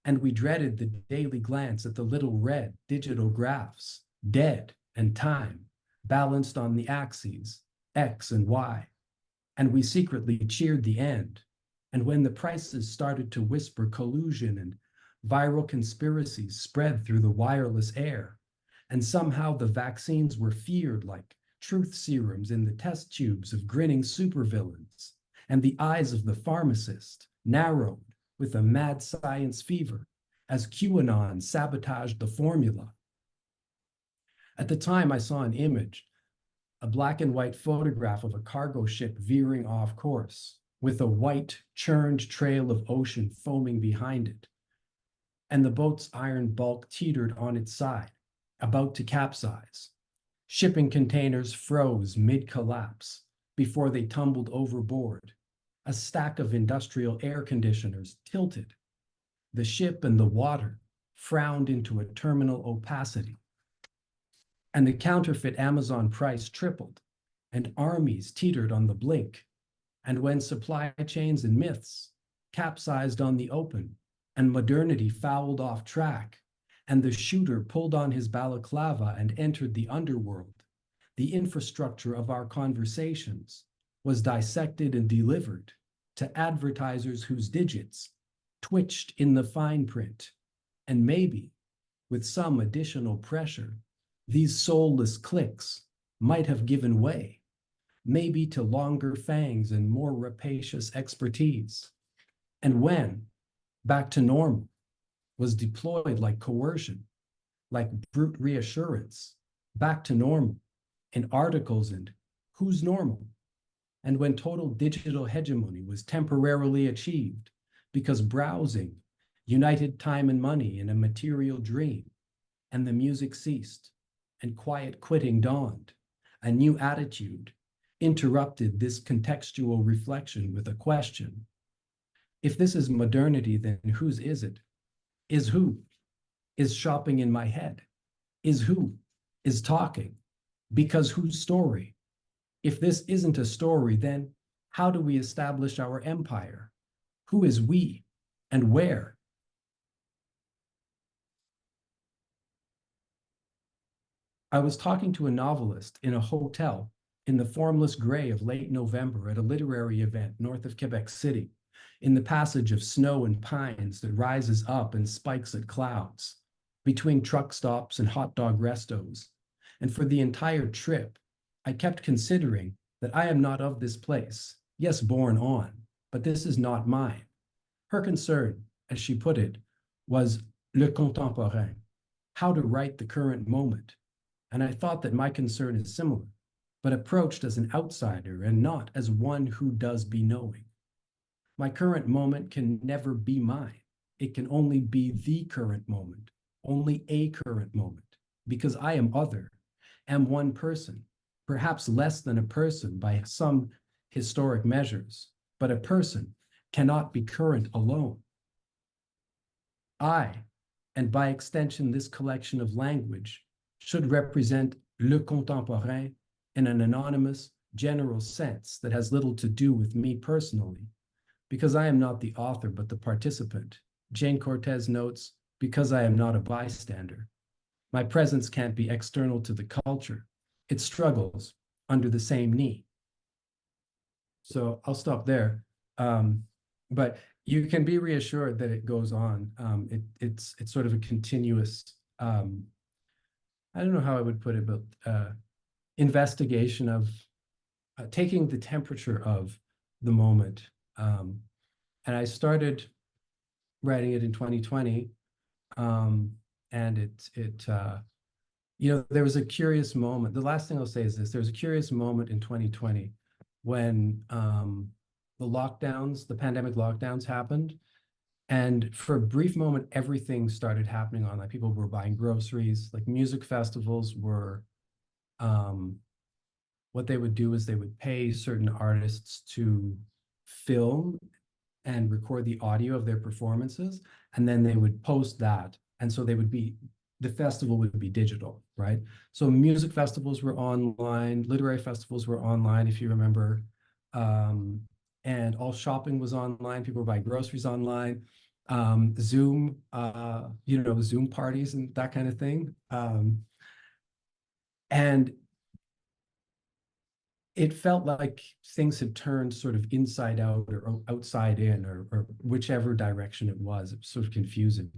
and we dreaded the daily glance at the little red digital graphs, dead and time, balanced on the axes, X and Y, and we secretly cheered the end. And when the prices started to whisper collusion and viral conspiracies spread through the wireless air, and somehow the vaccines were feared like truth serums in the test tubes of grinning supervillains, and the eyes of the pharmacist narrowed with a mad science fever as QAnon sabotaged the formula. At the time, I saw an image, a black and white photograph of a cargo ship veering off course, with a white, churned trail of ocean foaming behind it. And the boat's iron bulk teetered on its side, about to capsize. Shipping containers froze mid-collapse before they tumbled overboard. A stack of industrial air conditioners tilted. The ship and the water frowned into a terminal opacity. And the counterfeit Amazon price tripled, and armies teetered on the blink. And when supply chains and myths capsized on the open, and modernity fouled off track, and the shooter pulled on his balaclava and entered the underworld, the infrastructure of our conversations was dissected and delivered to advertisers whose digits twitched in the fine print, and maybe, with some additional pressure, these soulless clicks might have given way, maybe to longer fangs and more rapacious expertise. And when back to normal was deployed like coercion, like brute reassurance, back to normal in articles and who's normal, and when total digital hegemony was temporarily achieved because browsing united time and money in a material dream, and the music ceased, and quiet quitting dawned, a new attitude interrupted this contextual reflection with a question. If this is modernity, then whose is it? Is who? Is shopping in my head? Is who? Is talking? Because whose story? If this isn't a story, then how do we establish our empire? Who is we and where? I was talking to a novelist in a hotel in the formless gray of late November at a literary event north of Quebec City, in the passage of snow and pines that rises up and spikes at clouds, between truck stops and hot dog restos. And for the entire trip, I kept considering that I am not of this place, yes, born on, but this is not mine. Her concern, as she put it, was le contemporain, how to write the current moment. And I thought that my concern is similar, but approached as an outsider and not as one who does be knowing. My current moment can never be mine. It can only be the current moment, only a current moment, because I am other, am one person, perhaps less than a person by some historic measures, but a person cannot be current alone. I, and by extension this collection of language, should represent le contemporain in an anonymous, general sense that has little to do with me personally, because I am not the author but the participant. Jane Cortez notes, because I am not a bystander. My presence can't be external to the culture. It struggles under the same knee. So I'll stop there. But you can be reassured that it goes on. It's sort of a continuous, I don't know how I would put it, but investigation of taking the temperature of the moment. And I started writing it in 2020, and there was a curious moment. The last thing I'll say is this: there was a curious moment in 2020 when the pandemic lockdowns happened. And for a brief moment, everything started happening online. People were buying groceries, like music festivals were, what they would do is they would pay certain artists to film and record the audio of their performances, and then they would post that. And so the festival would be digital, right? So music festivals were online, literary festivals were online, if you remember. And all shopping was online. People were buying groceries online. Zoom, Zoom parties and that kind of thing. And it felt like things had turned sort of inside out or outside in, or whichever direction it was. It was sort of confusing.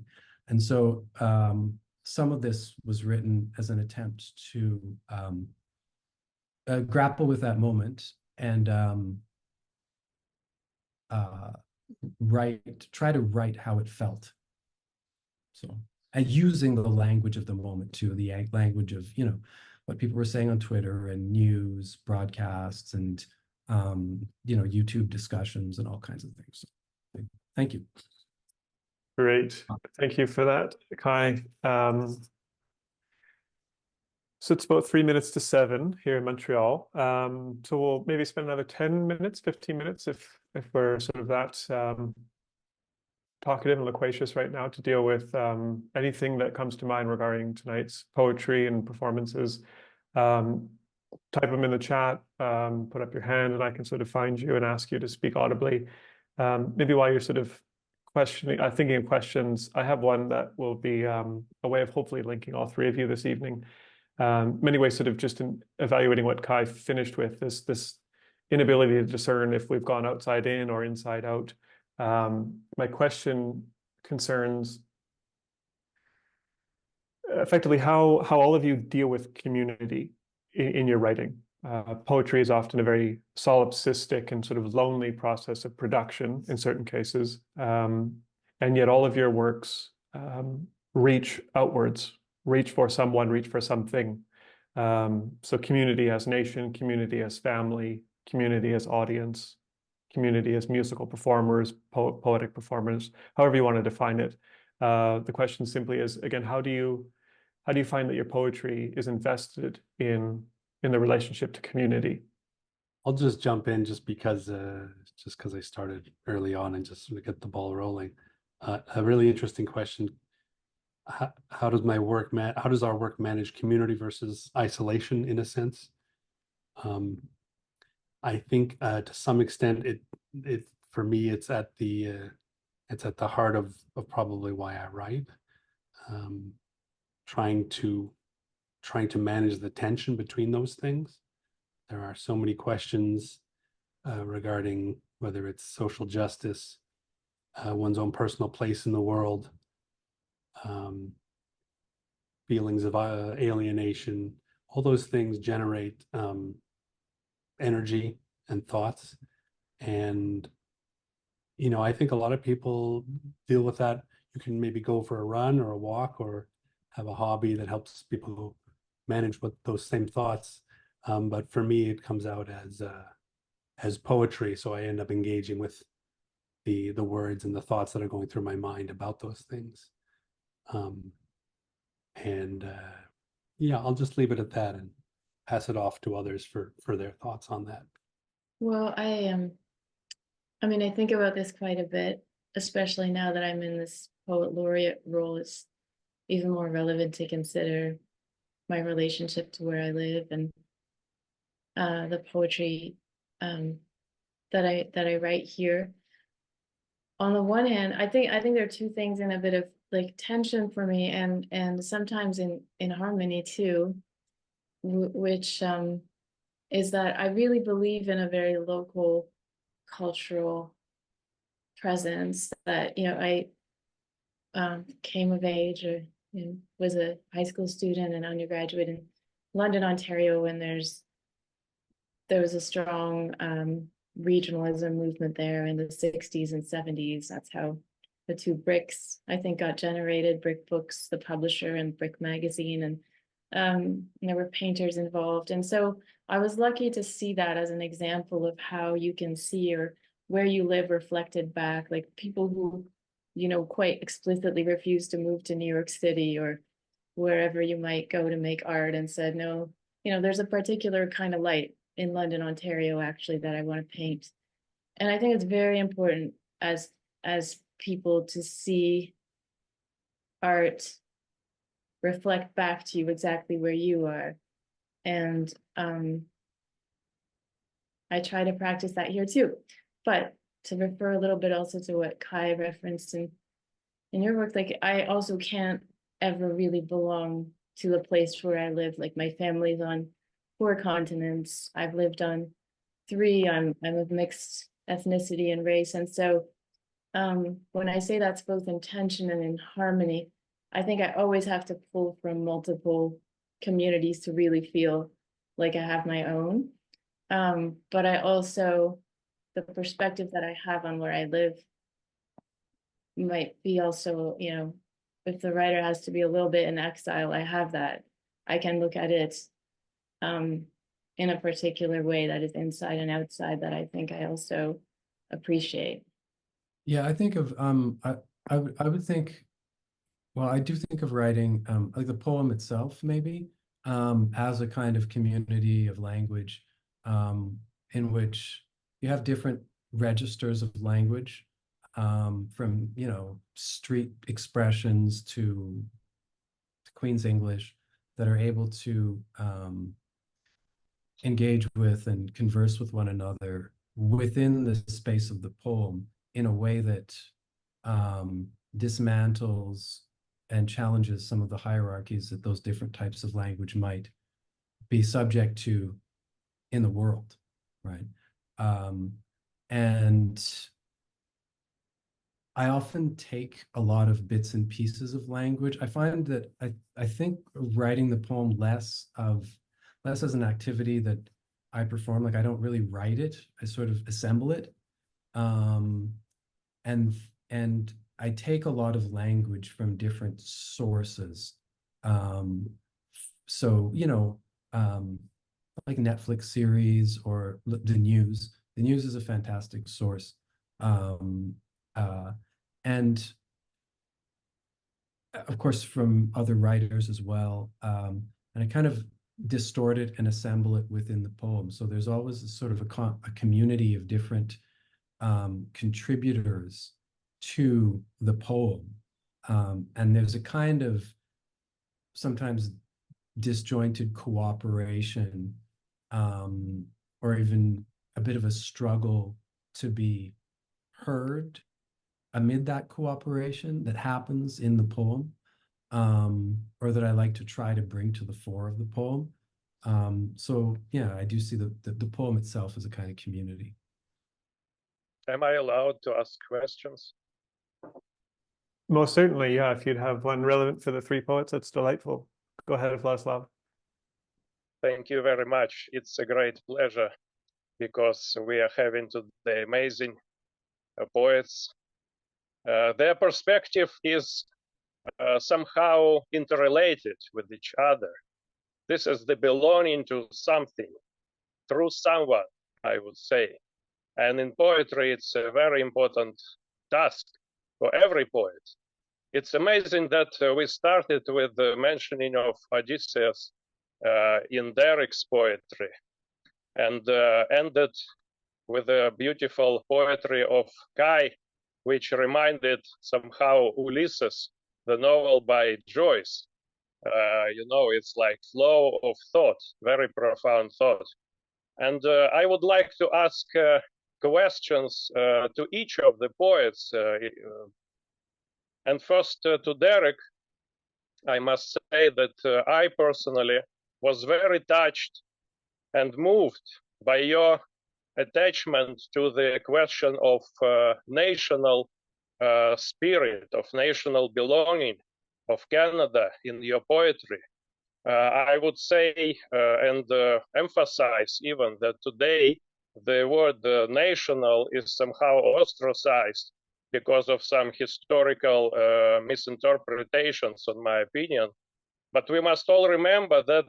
And so some of this was written as an attempt to grapple with that moment and try to write how it felt. So, and using the language of the moment too, the language of, what people were saying on Twitter and news broadcasts and, YouTube discussions and all kinds of things. So, thank you. Great. Thank you for that, Kaie. So it's about 3 minutes to 7 here in Montreal. So we'll maybe spend another 10 minutes, 15 minutes if we're sort of that talkative and loquacious right now to deal with anything that comes to mind regarding tonight's poetry and performances. Type them in the chat, put up your hand, and I can sort of find you and ask you to speak audibly. Maybe while you're sort of thinking of questions, I have one that will be a way of hopefully linking all three of you this evening. Many ways, sort of just in evaluating what Kaie finished with, this inability to discern if we've gone outside in or inside out. My question concerns effectively how all of you deal with community in your writing. Poetry is often a very solipsistic and sort of lonely process of production in certain cases, and yet all of your works reach outwards, reach for someone, reach for something. So community as nation, community as family, community as audience, community as musical performers, poetic performers, however you want to define it. The question simply is, again, how do you find that your poetry is invested in the relationship to community? I'll just jump in just because I started early on and just sort of get the ball rolling. A really interesting question. How does our work manage community versus isolation in a sense? I think to some extent it for me it's at the heart of probably why I write. Trying to manage the tension between those things. There are so many questions regarding whether it's social justice, one's own personal place in the world, feelings of alienation. All those things generate energy and thoughts. And, I think a lot of people deal with that. You can maybe go for a run or a walk or have a hobby that helps people manage with those same thoughts. But for me, it comes out as poetry. So I end up engaging with the words and the thoughts that are going through my mind about those things. I'll just leave it at that and pass it off to others for their thoughts on that. Well, I think about this quite a bit, especially now that I'm in this poet laureate role. It's even more relevant to consider my relationship to where I live and the poetry that I write here. On the one hand, I think there are two things in a bit of like tension for me, and sometimes in harmony too, which is that I really believe in a very local cultural presence that, I came of age or was a high school student and undergraduate in London, Ontario, when there was a strong regionalism movement there in the 60s and 70s. That's how the two Bricks, I think, got generated, Brick Books, the publisher, and Brick Magazine, and there were painters involved. And so I was lucky to see that as an example of how you can see or where you live reflected back, like people who, quite explicitly refused to move to New York City or wherever you might go to make art and said, no, there's a particular kind of light in London, Ontario, actually, that I want to paint. And I think it's very important as people to see art reflect back to you exactly where you are. And I try to practice that here too. But to refer a little bit also to what Kaie referenced in your work, like I also can't ever really belong to the place where I live. Like my family's on 4 continents. I've lived on 3. I'm of mixed ethnicity and race. And so when I say that's both in tension and in harmony, I think I always have to pull from multiple communities to really feel like I have my own. But I also, the perspective that I have on where I live might be also, if the writer has to be a little bit in exile, I have that. I can look at it in a particular way that is inside and outside that I think I also appreciate. Yeah, I think of I would think, well, I do think of writing like the poem itself maybe as a kind of community of language in which you have different registers of language from street expressions to Queen's English that are able to engage with and converse with one another within the space of the poem in a way that dismantles and challenges some of the hierarchies that those different types of language might be subject to in the world, right? And I often take a lot of bits and pieces of language. I find that I think writing the poem less as an activity that I perform. Like I don't really write it. I sort of assemble it. And I take a lot of language from different sources. So, like Netflix series or the news. The news is a fantastic source. And of course, from other writers as well. And I kind of distort it and assemble it within the poem. So there's always a sort of a community of different contributors to the poem. And there's a kind of sometimes disjointed cooperation or even a bit of a struggle to be heard amid that cooperation that happens in the poem, or that I like to try to bring to the fore of the poem. So yeah, I do see the poem itself as a kind of community. Am I allowed to ask questions? Most certainly, yeah. If you'd have one relevant for the 3 poets, that's delightful. Go ahead, Vladislav. Thank you very much. It's a great pleasure because we are having today amazing poets. Their perspective is somehow interrelated with each other. This is the belonging to something, through someone, I would say. And in poetry, it's a very important task for every poet. It's amazing that we started with the mentioning of Odysseus in Derek's poetry and ended with the beautiful poetry of Kaie, which reminded somehow Ulysses, the novel by Joyce. It's like flow of thought, very profound thought. And I would like to ask questions to each of the poets. And first to Derek, I must say that I personally was very touched and moved by your attachment to the question of national spirit, of national belonging of Canada in your poetry. I would say and emphasize even that today the word national is somehow ostracized because of some historical misinterpretations, in my opinion. But we must all remember that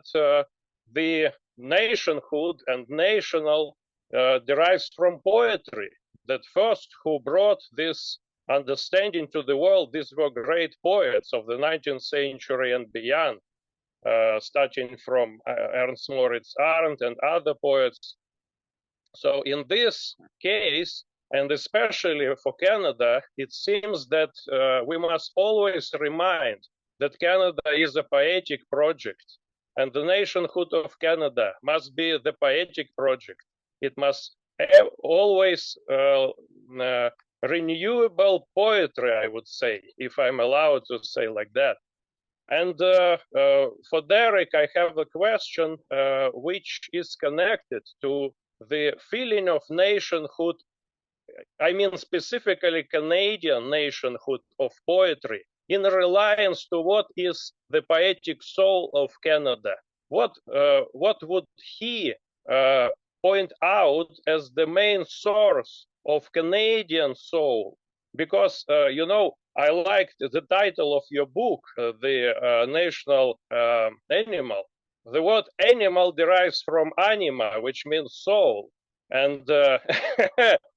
the nationhood and national derives from poetry. That first who brought this understanding to the world, these were great poets of the 19th century and beyond, starting from Ernst Moritz Arndt and other poets. So in this case, and especially for Canada, it seems that we must always remind that Canada is a poetic project, and the nationhood of Canada must be the poetic project. It must always renewable poetry, I would say, if I'm allowed to say like that. And for Derek, I have a question which is connected to the feeling of nationhood. I mean, specifically Canadian nationhood of poetry in reliance to what is the poetic soul of Canada. What would he point out as the main source of Canadian soul? Because, you know, I liked the title of your book, The National Animal. The word animal derives from anima, which means soul. And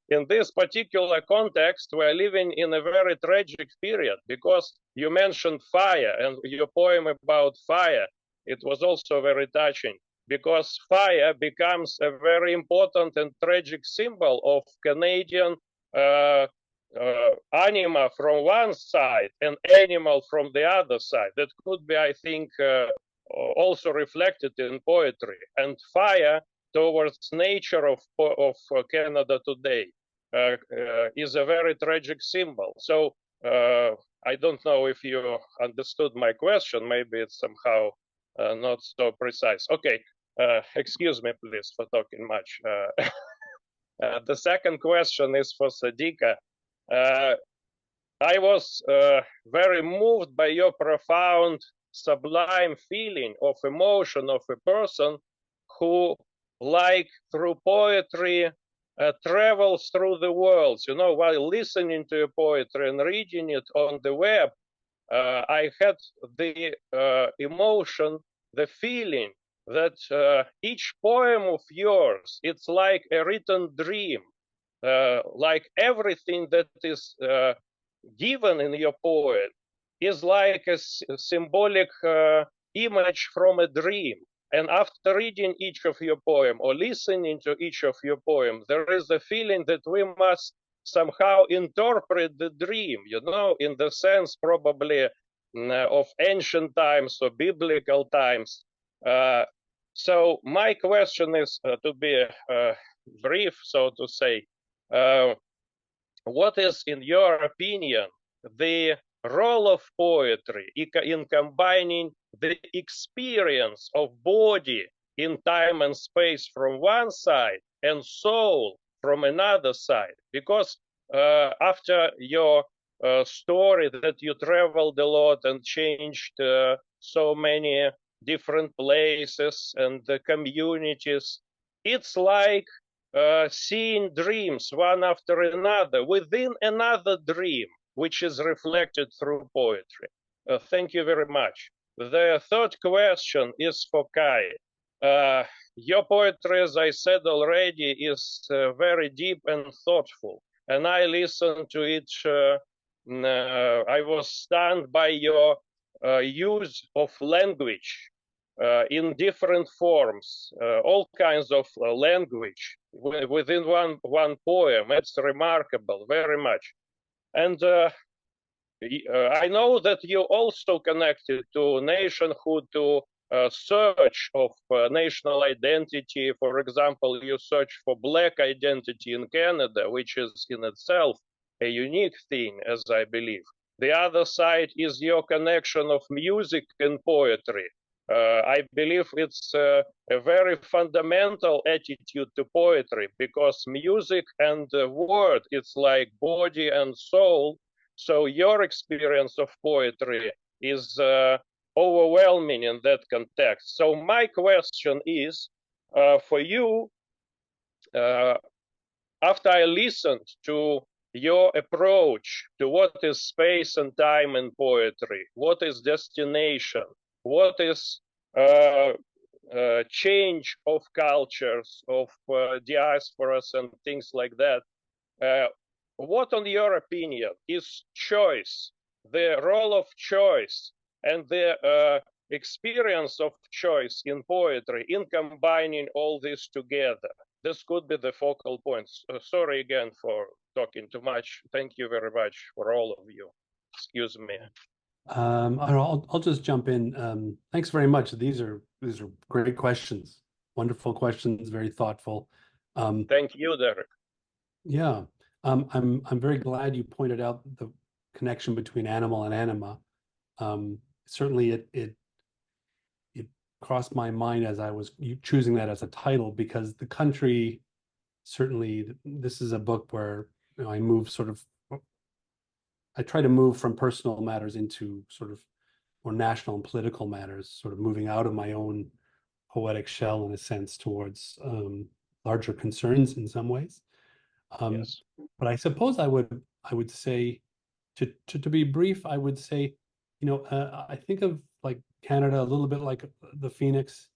in this particular context, we're living in a very tragic period because you mentioned fire and your poem about fire. It was also very touching because fire becomes a very important and tragic symbol of Canadian anima from one side and animal from the other side. That could be, I think, also reflected in poetry. And fire towards nature of Canada today is a very tragic symbol. So I don't know if you understood my question. Maybe it's somehow not so precise. Okay, excuse me, please, for talking much. The second question is for Sadiqa. I was very moved by your profound, sublime feeling of emotion of a person who, like through poetry, travels through the world. You know, while listening to your poetry and reading it on the web, I had the emotion, the feeling that each poem of yours, it's like a written dream, like everything that is given in your poem is like a symbolic image from a dream. And after reading each of your poem or listening to each of your poem, there is a feeling that we must somehow interpret the dream, you know, in the sense probably of ancient times or biblical times. So my question is to be brief, so to say, what is, in your opinion, the role of poetry in combining the experience of body in time and space from one side and soul from another side? Because after your story that you traveled a lot and changed so many different places and communities, it's like seeing dreams one after another within another dream, which is reflected through poetry. Thank you very much. The third question is for Kaie. Your poetry, as I said already, is very deep and thoughtful. And I listened to it. I was stunned by your use of language in different forms, all kinds of language within one poem. It's remarkable, very much. And I know that you also connected to nationhood, to search of national identity. For example, you search for Black identity in Canada, which is in itself a unique thing, as I believe. The other side is your connection of music and poetry. I believe it's a very fundamental attitude to poetry, because music and the word, it's like body and soul. So your experience of poetry is overwhelming in that context. So my question is, for you, after I listened to your approach to what is space and time in poetry, what is destination, what is change of cultures, of diasporas and things like that, what, in your opinion, is choice, the role of choice, and the experience of choice in poetry in combining all this together? This could be the focal points. Sorry again for talking too much. Thank you very much for all of you. Excuse me. I'll just jump in. Thanks very much. These are great questions, wonderful questions, very thoughtful. Thank you, Derek. Yeah, I'm very glad you pointed out the connection between animal and anima. Certainly, it crossed my mind as I was choosing that as a title, because the country, certainly, this is a book where I move sort of. I try to move from personal matters into sort of more national and political matters, sort of moving out of my own poetic shell in a sense towards larger concerns in some ways. Yes. But I suppose I would say, to be brief, I would say, I think of like Canada a little bit like the phoenix.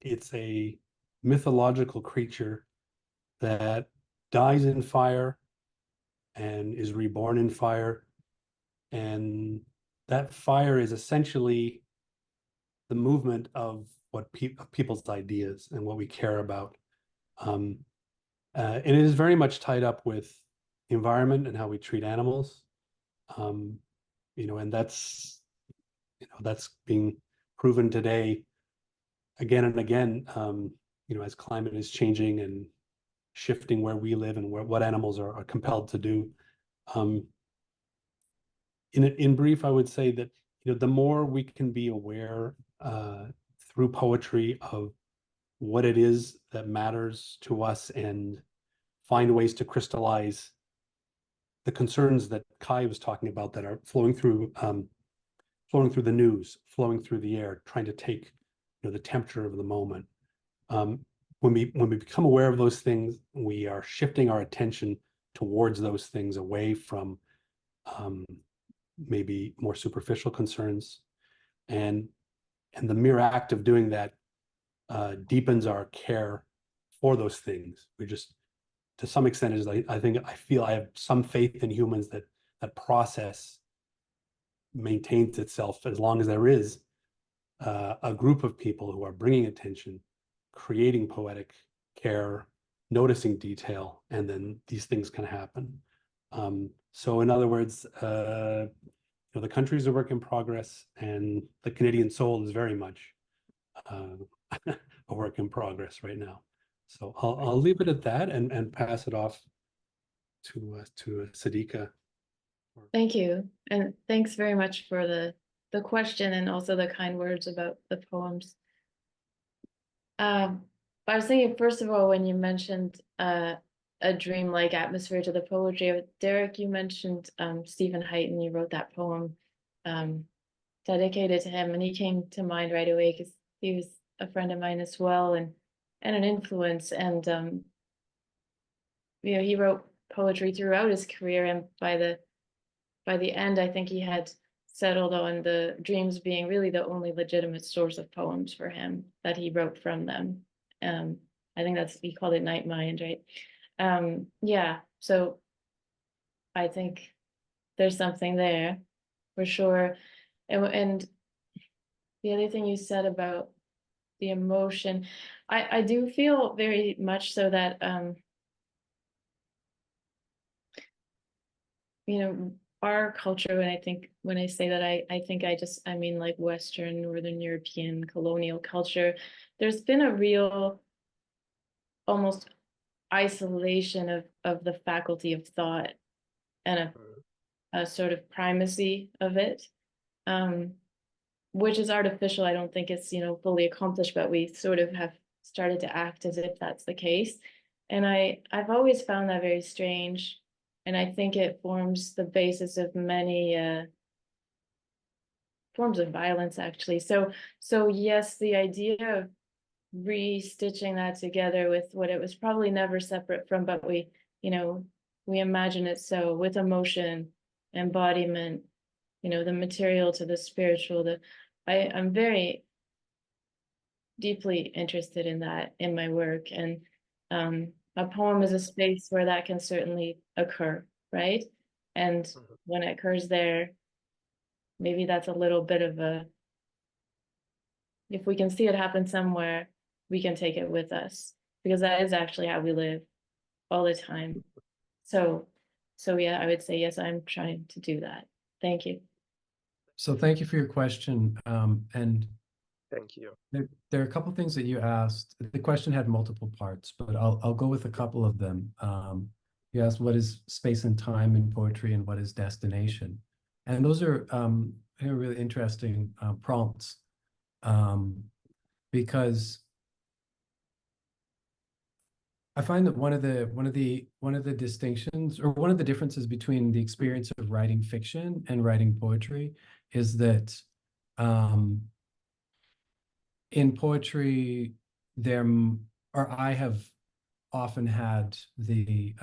It's a mythological creature that dies in fire and is reborn in fire. And that fire is essentially the movement of what people's ideas and what we care about. And it is very much tied up with the environment and how we treat animals. And that's being proven today again and again, as climate is changing and shifting where we live and what animals are compelled to do. In brief, I would say that the more we can be aware through poetry of what it is that matters to us and find ways to crystallize the concerns that Kaie was talking about that are flowing through the news, flowing through the air, trying to take the temperature of the moment. When we become aware of those things, we are shifting our attention towards those things, away from maybe more superficial concerns, and the mere act of doing that deepens our care for those things. We just, to some extent, I feel I have some faith in humans that process maintains itself as long as there is a group of people who are bringing attention, creating poetic care, noticing detail, and then these things can happen. So in other words, the country is a work in progress, and the Canadian soul is very much a work in progress right now. So I'll leave it at that and pass it off to Sadiqa. Thank you. And thanks very much for the question and also the kind words about the poems. I was thinking, first of all, when you mentioned a dreamlike atmosphere to the poetry, Derek, you mentioned Stephen Heighton. You wrote that poem dedicated to him, and he came to mind right away because he was a friend of mine as well, and an influence. And he wrote poetry throughout his career, and by the end, I think he had settled on the dreams being really the only legitimate source of poems for him, that he wrote from them. I think he called it Night Mind, right? Yeah, so I think there's something there for sure. And the other thing you said about the emotion, I do feel very much so that our culture, when I say that, I mean like Western, Northern European colonial culture. There's been a real almost isolation of the faculty of thought and a sort of primacy of it, which is artificial. I don't think it's, fully accomplished, but we sort of have started to act as if that's the case. And I've always found that very strange. And I think it forms the basis of many forms of violence, actually. So yes, the idea of restitching that together with what it was probably never separate from, but we imagine it so, with emotion, embodiment, the material to the spiritual. I'm very deeply interested in that in my work, and a poem is a space where that can certainly occur, right? And when it occurs there, maybe that's a little bit of if we can see it happen somewhere, we can take it with us, because that is actually how we live all the time. So yeah, I would say yes, I'm trying to do that. Thank you. So thank you for your question. And Thank you. there are a couple things that you asked. The question had multiple parts, but I'll go with a couple of them. You asked, what is space and time in poetry, and what is destination? And those are really interesting prompts, because I find that one of the distinctions, or one of the differences between the experience of writing fiction and writing poetry, is that in poetry, I have often had the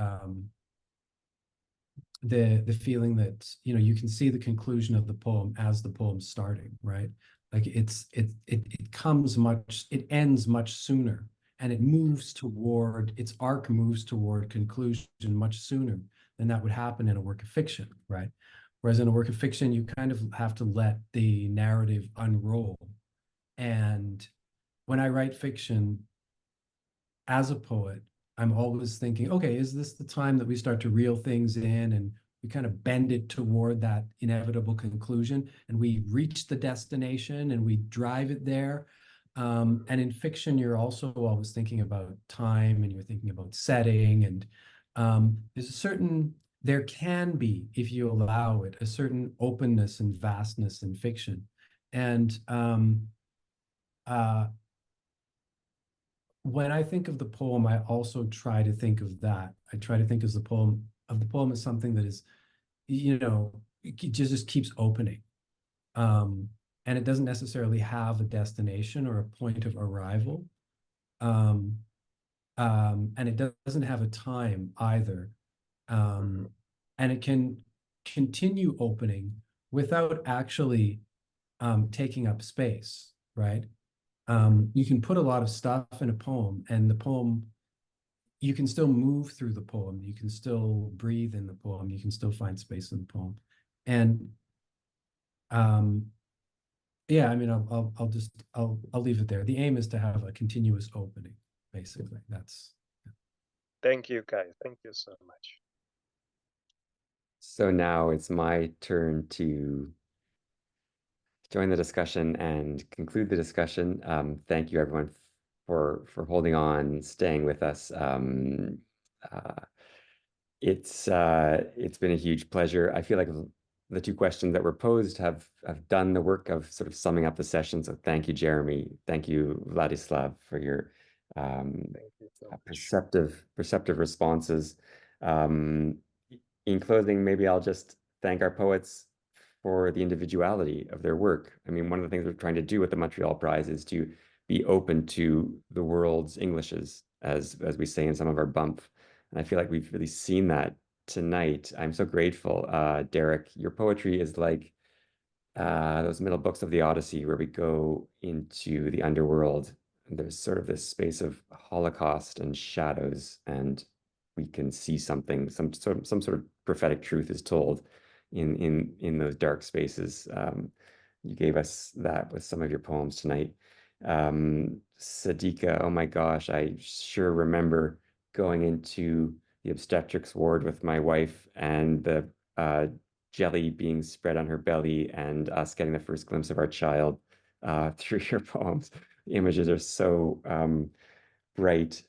feeling that you can see the conclusion of the poem as the poem's starting, right? Like it ends much sooner, and its arc moves toward conclusion much sooner than that would happen in a work of fiction, right? Whereas in a work of fiction, you kind of have to let the narrative unroll. And when I write fiction as a poet, I'm always thinking, okay, is this the time that we start to reel things in, and we kind of bend it toward that inevitable conclusion, and we reach the destination and we drive it there? And in fiction, you're also always thinking about time, and you're thinking about setting, and there can be, if you allow it, a certain openness and vastness in fiction. And when I think of the poem, I also try to think of that. I try to think of the poem as something that is, it just keeps opening. And it doesn't necessarily have a destination or a point of arrival. And it doesn't have a time either. And it can continue opening without actually taking up space, right? You can put a lot of stuff in a poem, and the poem, you can still move through the poem. You can still breathe in the poem. You can still find space in the poem. And yeah, I mean, I'll leave it there. The aim is to have a continuous opening, basically. Thank you, Kaie. Thank you so much. So now it's my turn to join the discussion and conclude the discussion. Thank you, everyone, for holding on, staying with us. It's been a huge pleasure. I feel like the two questions that were posed have done the work of sort of summing up the session. So thank you, Jeremy. Thank you, Vladislav, for your Thank you so much. perceptive responses. In closing, maybe I'll just thank our poets for the individuality of their work. I mean, one of the things we're trying to do with the Montreal Prize is to be open to the world's Englishes, as we say in some of our bump. And I feel like we've really seen that tonight. I'm so grateful. Derek, your poetry is like those middle books of the Odyssey, where we go into the underworld. And there's sort of this space of Holocaust and shadows, and we can see something, some sort of prophetic truth is told in those dark spaces. You gave us that with some of your poems tonight. Sadiqa, oh my gosh, I sure remember going into the obstetrics ward with my wife, and the jelly being spread on her belly, and us getting the first glimpse of our child through your poems. The images are so bright.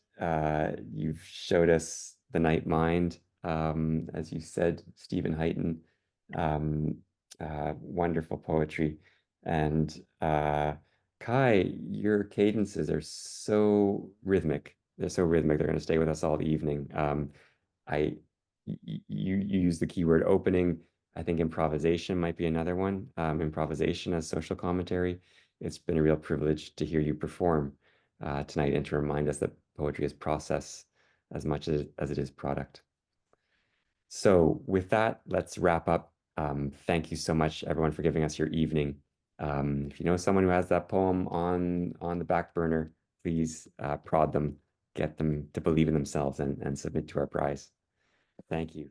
You've showed us the night mind, as you said, Stephen Heighton. Wonderful poetry. And Kaie, your cadences are so rhythmic. They're so rhythmic. They're going to stay with us all evening. You use the keyword opening. I think improvisation might be another one. Improvisation as social commentary. It's been a real privilege to hear you perform tonight and to remind us that poetry is process as much as it is product. So with that, let's wrap up. Thank you so much, everyone, for giving us your evening. If you know someone who has that poem on the back burner, please prod them, get them to believe in themselves and submit to our prize. Thank you.